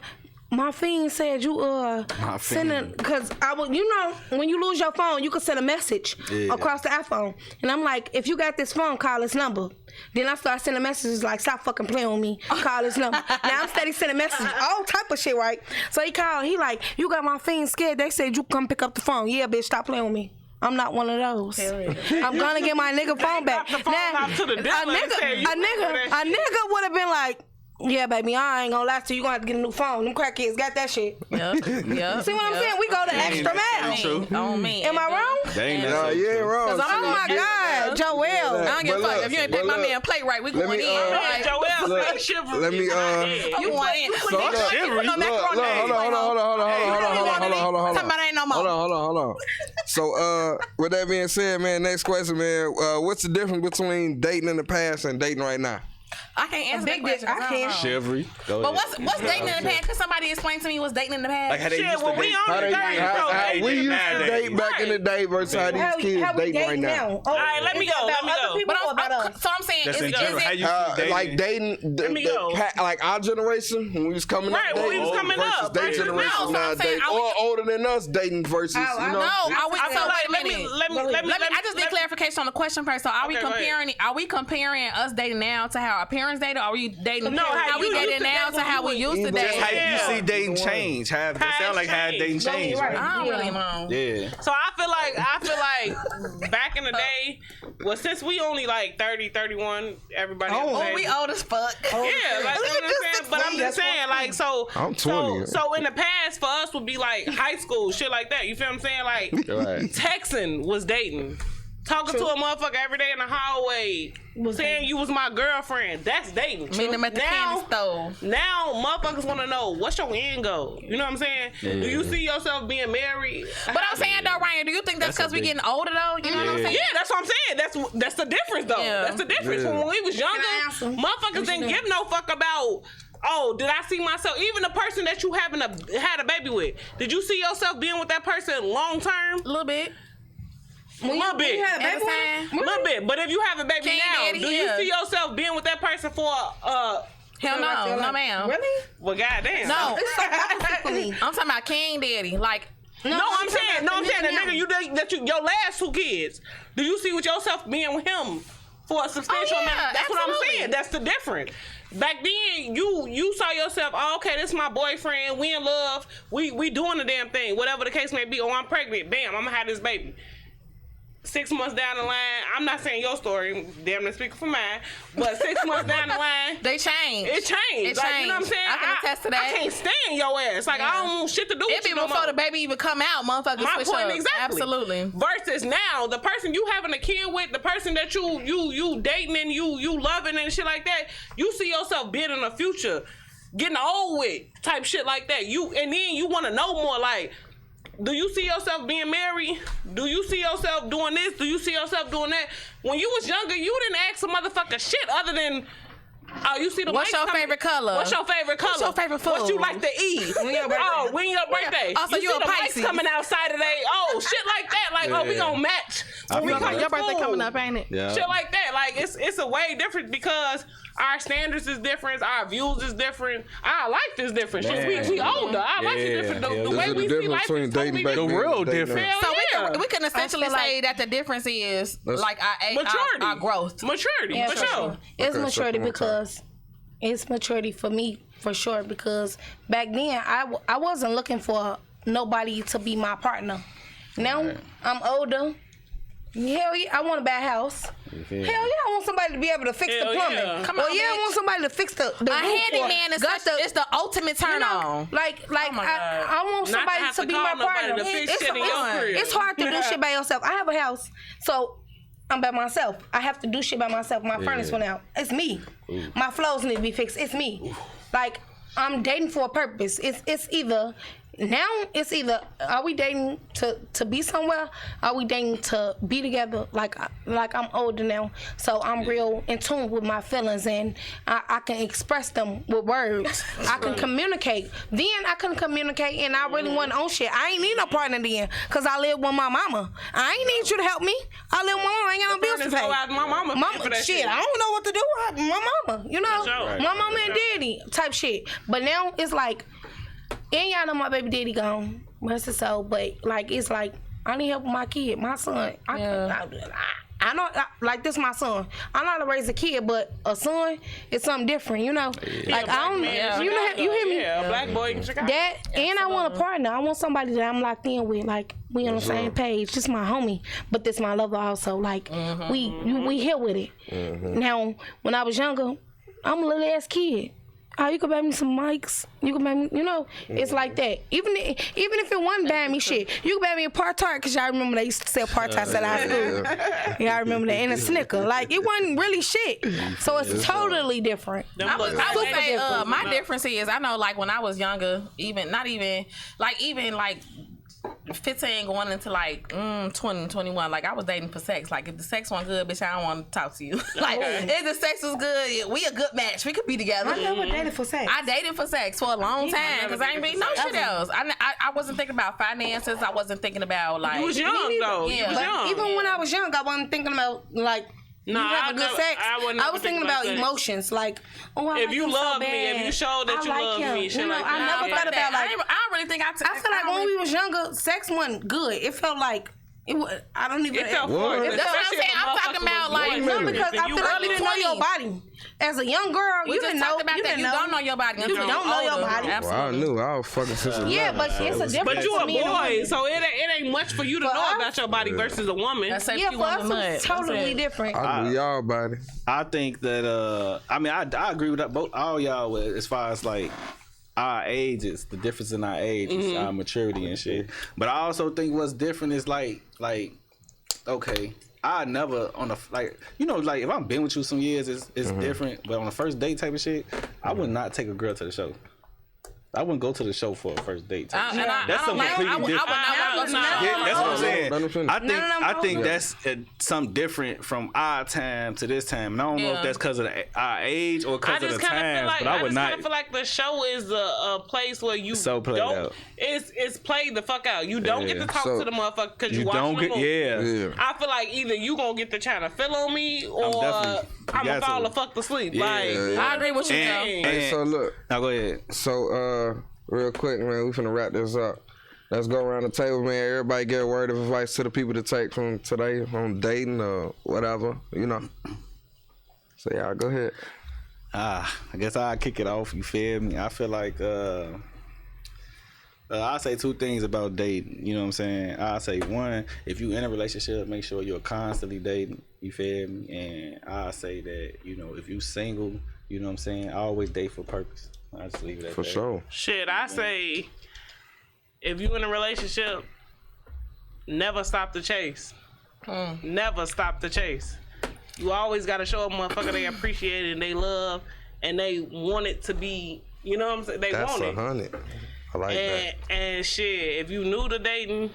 My fiend said you sending because when you lose your phone you can send a message across the iPhone, and I'm like, if you got this phone, call this number. Then I start sending messages like, stop fucking playing with me, call this number. Now I'm steady sending messages, all type of shit, right? So he called, he like, you got my fiend scared. They said you come pick up the phone. Yeah, bitch, stop playing with me. I'm not one of those. I'm gonna get my nigga phone back. Now, a nigga would have been like, yeah, baby, I ain't gonna lie to you. You gonna have to get a new phone. Them crackheads got that shit. Yep. See what I'm saying? We go the extra mile. On me. Am I wrong? Nah, you ain't wrong. Oh my God, Joel. I don't give a fuck. If you ain't pay my man play right, we going in. Joel, shiver. Let me You want in. Hold on. Talking about ain't no more. Hold on. So, with that being said, man, next question, man. What's the difference between dating in the past and dating right now? I can't answer that question. I can't. Chivalry. But what's dating in the past? Could somebody explain to me what's dating in the past? Like how they Shit, used to when we date. on the thing, How we used to date back in the day versus how these kids dating right now. All right, let me go. But I'm saying, That's in is general. How it? you used to date. Like dating, like our generation when we was coming up, Right, when we was dating coming versus up, their versus generation now. So I'm nowadays, saying, or older than us dating versus, you know. Wait a minute. I just need clarification on the question first. So are we comparing us dating now to how our parents dated? Or are we dating? No, how we dating now to how we used to date? Just how you see dating change. How it sound like how dating changed. Right? I don't really know. Yeah. So I feel like back in the day, well, since we only like 30, 31, everybody. We old as fuck. Yeah, like you know what I'm saying. But I'm just saying, like, so I'm 20. So in the past for us would be like high school shit like that. You feel what I'm saying? Like texting was dating. Talking to a motherfucker every day in the hallway, saying you was my girlfriend. That's dating. Meet them at the candy store. Now motherfuckers want to know what's your end goal. You know what I'm saying? Yeah. Do you see yourself being married? But I'm saying though, Ryan, do you think that's because we getting older though? You know what I'm saying? Yeah, that's what I'm saying. That's the difference though. Yeah. That's the difference. When we was younger, motherfuckers didn't give no fuck about. Oh, did I see myself? Even the person that you had a baby with, did you see yourself being with that person long term? A little bit. A little bit. But if you have a baby now, do you see yourself being with that person for hell no, no ma'am. Really? Well, goddamn. No. I'm talking about King Daddy. Like, I'm saying the nigga your last 2 kids. Do you see with yourself being with him for a substantial amount? That's absolutely. what I'm saying. That's the difference. Back then, you saw yourself, oh, okay, this is my boyfriend, we in love, we doing the damn thing, whatever the case may be. Oh, I'm pregnant, bam, I'm gonna have this baby. 6 months down the line, I'm not saying your story, damn near speaking for mine, but 6 months down the line, they changed. It changed. Like, you know what I'm saying? I can attest to that. I can't stand your ass. Like, I don't want shit to do with you no more. Before the baby even come out, motherfuckers My switch point up. exactly. Absolutely. Versus now, the person you having a kid with, the person that you dating and you loving and shit like that, you see yourself being in the future, getting old with type shit like that. And then you want to know more like, do you see yourself being married? Do you see yourself doing this? Do you see yourself doing that? When you was younger, you didn't ask a motherfucker shit other than, oh, you see the What's your favorite color? What's your favorite color? What's your favorite food? What you like to eat? When your birthday? Also, you see a the Pisces. lights coming outside today. Oh, shit like that. Like, oh, we gonna match. Your birthday coming up, ain't it? Yeah. Shit like that. Like, it's a way different because our standards is different. Our views is different. Our life is different. Shit, we older. Our life is different. The way we see life is totally different. The real difference. So we can essentially say that the difference is like our growth. Maturity, Yeah, for sure. It's maturity because it's maturity for me for sure because back then I wasn't looking for nobody to be my partner. Now I'm older. Hell yeah, I want a bad house. Hell yeah, I want somebody to be able to fix the plumbing. Yeah. Come Well, on, yeah, I bitch. want somebody to fix the A handyman is it's the ultimate turn on. Like my God. I want Not to somebody have to to be call my nobody partner. to fix shit in your crib. It's hard to do shit by yourself. I have a house, so I'm by myself. I have to do shit by myself. My furnace went out. It's me. My flows need to be fixed. It's me. Like I'm dating for a purpose. It's either are we dating to be somewhere? Are we dating to be together? Like I'm older now, so I'm real in tune with my feelings, and I can express them with words. I can communicate. Then I can communicate, and I really want own shit. I ain't need no partner then, cause I live with my mama. I ain't need you to help me. I live with my mama. I ain't got no bills to pay. My mama for that shit. I don't know what to do. My mama, you know, Sure. my mama and daddy type shit. But now it's like, and y'all know my baby daddy gone. Rest his soul. But like, it's like, I need help with my kid, my son. I know, like this my son. I know how to raise a kid, but a son is something different, you know. Like I don't, you hear me? Yeah, a black boy in Chicago. That, and I want a partner. I want somebody that I'm locked in with. Like we on the same page. This my homie, but this my lover also. Like we here with it. Now, when I was younger, I'm a little ass kid. Oh, you can buy me some mics. You can buy me, you know, it's like that. Even if it wasn't buying me shit, you can buy me a Part-Tart, because y'all remember they used to sell Part-Tarts at high school. Y'all remember that, and a Snicker. Like, it wasn't really shit. So it's totally different. I would say my difference is, I know, like, when I was younger, even 15 going into like 20, 21, like I was dating for sex. Like if the sex wasn't good, bitch, I don't want to talk to you. Like if the sex was good, we a good match. We could be together. I never dated for sex. I dated for sex for a long time because I ain't been no shit else. I wasn't thinking about finances. I wasn't thinking about like. You was young though. Yeah. You was But young. even when I was young, I wasn't thinking about like. No, you have a good sex. I was thinking about sex. emotions, like, oh, I If like you him so love me, bad. if you showed that I you like love him. me, shit you know, like I that. never thought about like. I don't really think I feel like when we was younger, sex wasn't good. It felt like it was. I don't even. It felt What? forced. That's what I'm Especially saying. if a I'm talking motherfucker about, was like, born No, with it. because I You feel like early you didn't know your 20s. body. As a young girl, We you just didn't know. talked about You that. didn't You know. don't know your body. You don't know your body. Well, I knew I was fucking since Yeah, but it's a difference. But you a to me and boy, woman. so it ain't much for you to For know us? about your body versus a woman. That's if Yeah, you for want us, the mud. it's totally That's it. different. I knew y'all body. I think that I agree with that, both all y'all with, as far as like our ages, the difference in our ages, our maturity and shit. But I also think what's different is like okay, I never on the like if I'm been with you some years, it's different. But on the first date type of shit, I would not take a girl to the show. I wouldn't go to the show for a first date. Type shit. That's something completely different. Yeah, that's what I'm saying. I think that's something different from our time to this time. And I don't know if that's because of our age or because of the times, but I would not. I just feel like the show is a place where you So played don't. out. It's played the fuck out. You don't get to talk So- to the motherfucker because you You watching don't the get, movie. Yeah. I feel like either you gonna get to trying to fill on me or definitely- I'm gonna got to. fall the fuck to sleep. Yeah. Like I agree with you, Joe. Hey, so look. Now go ahead. So, real quick, man, we finna wrap this up. Let's go around the table, man. Everybody get a word of advice to the people to take from today on dating or whatever, you know. So, yeah, go ahead. I guess I'll kick it off. You feel me? I feel like I'll say two things about dating. You know what I'm saying? I'll say one, if you in a relationship, make sure you're constantly dating. You feel me? And I'll say that, if you single, you know what I'm saying? I always date for purpose. I'll just leave it at For that. sure. shit, I say if you in a relationship, never stop the chase. Never stop the chase. You always gotta show a motherfucker they appreciate it and they love and they want it to be. You know what I'm saying? They That's want it. 100. I like that. And shit, if you new to dating,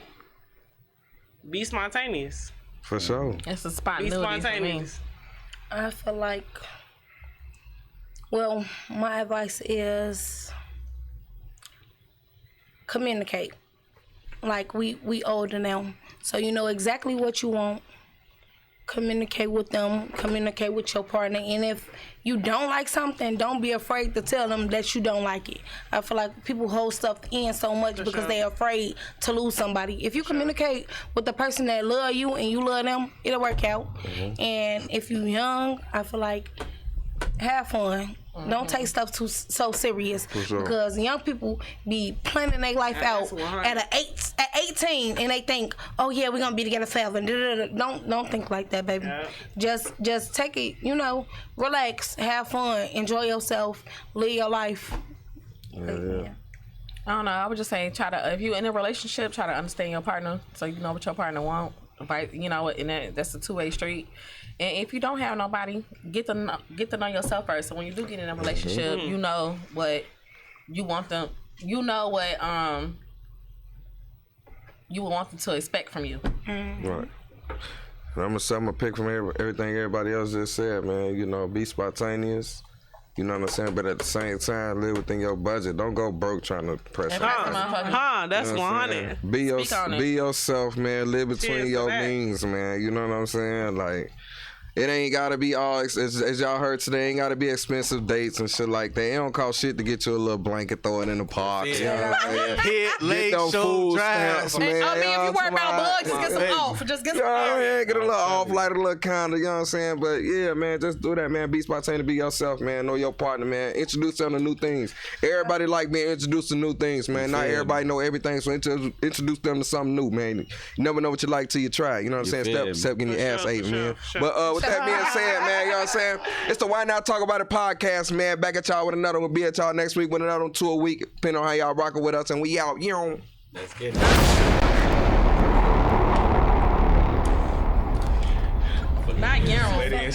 be spontaneous. For sure. It's a Be spontaneity for me. spontaneous. I feel like, well, my advice is communicate. Like we older now, so you know exactly what you want. Communicate with them, communicate with your partner, and if you don't like something, don't be afraid to tell them that you don't like it. I feel like people hold stuff in so much because they're afraid to lose somebody. If you communicate with the person that love you and you love them, it'll work out. And if you young, I feel like have fun. Don't take stuff so serious sure. because young people be planning their life out at 18 and they think, oh yeah, we're gonna be together forever. Don't think like that, baby. Just take it, relax, have fun, enjoy yourself, live your life. Yeah. I don't know. I would just say if you in a relationship, try to understand your partner so you know what your partner want. Right? And that's a two-way street. And if you don't have nobody, get to know yourself first. So when you do get in a relationship, you know what you want them. You know what you would want them to expect from you. Right. And I'm gonna pick from everything everybody else just said, man. You know, be spontaneous. You know what I'm saying? But at the same time, live within your budget. Don't go broke trying to pressure. That's You know what I'm 100. saying? Be yourself, man. Live between Cheers to your that. means, man. You know what I'm saying? Like, it ain't gotta be all, as y'all heard today, ain't gotta be expensive dates and shit like that. It don't cost shit to get you a little blanket, throw it in the park. You know what I'm saying? Hit, leg, Get them show, food drive. stamps, man. I mean, if you worry about bugs, just get some Hey, off. Just get some yeah, get a little off, light a little candle, you know what I'm saying? But yeah, man, just do that, man. Be spontaneous, be yourself, man. Know your partner, man. Introduce them to new things. Everybody like being introduced to new things, man. Not everybody know everything, so introduce them to something new, man. You never know what you like till you try. You know what I'm saying? Step getting your ass ate, man. But with that being said, man, you know what I'm saying? It's the Why Not Talk About It podcast, man. Back at y'all with another one. Be at y'all next week with another one, 2 a week, depending on how y'all rocking with us. And we out. You know. Let's get it. not guaranteed.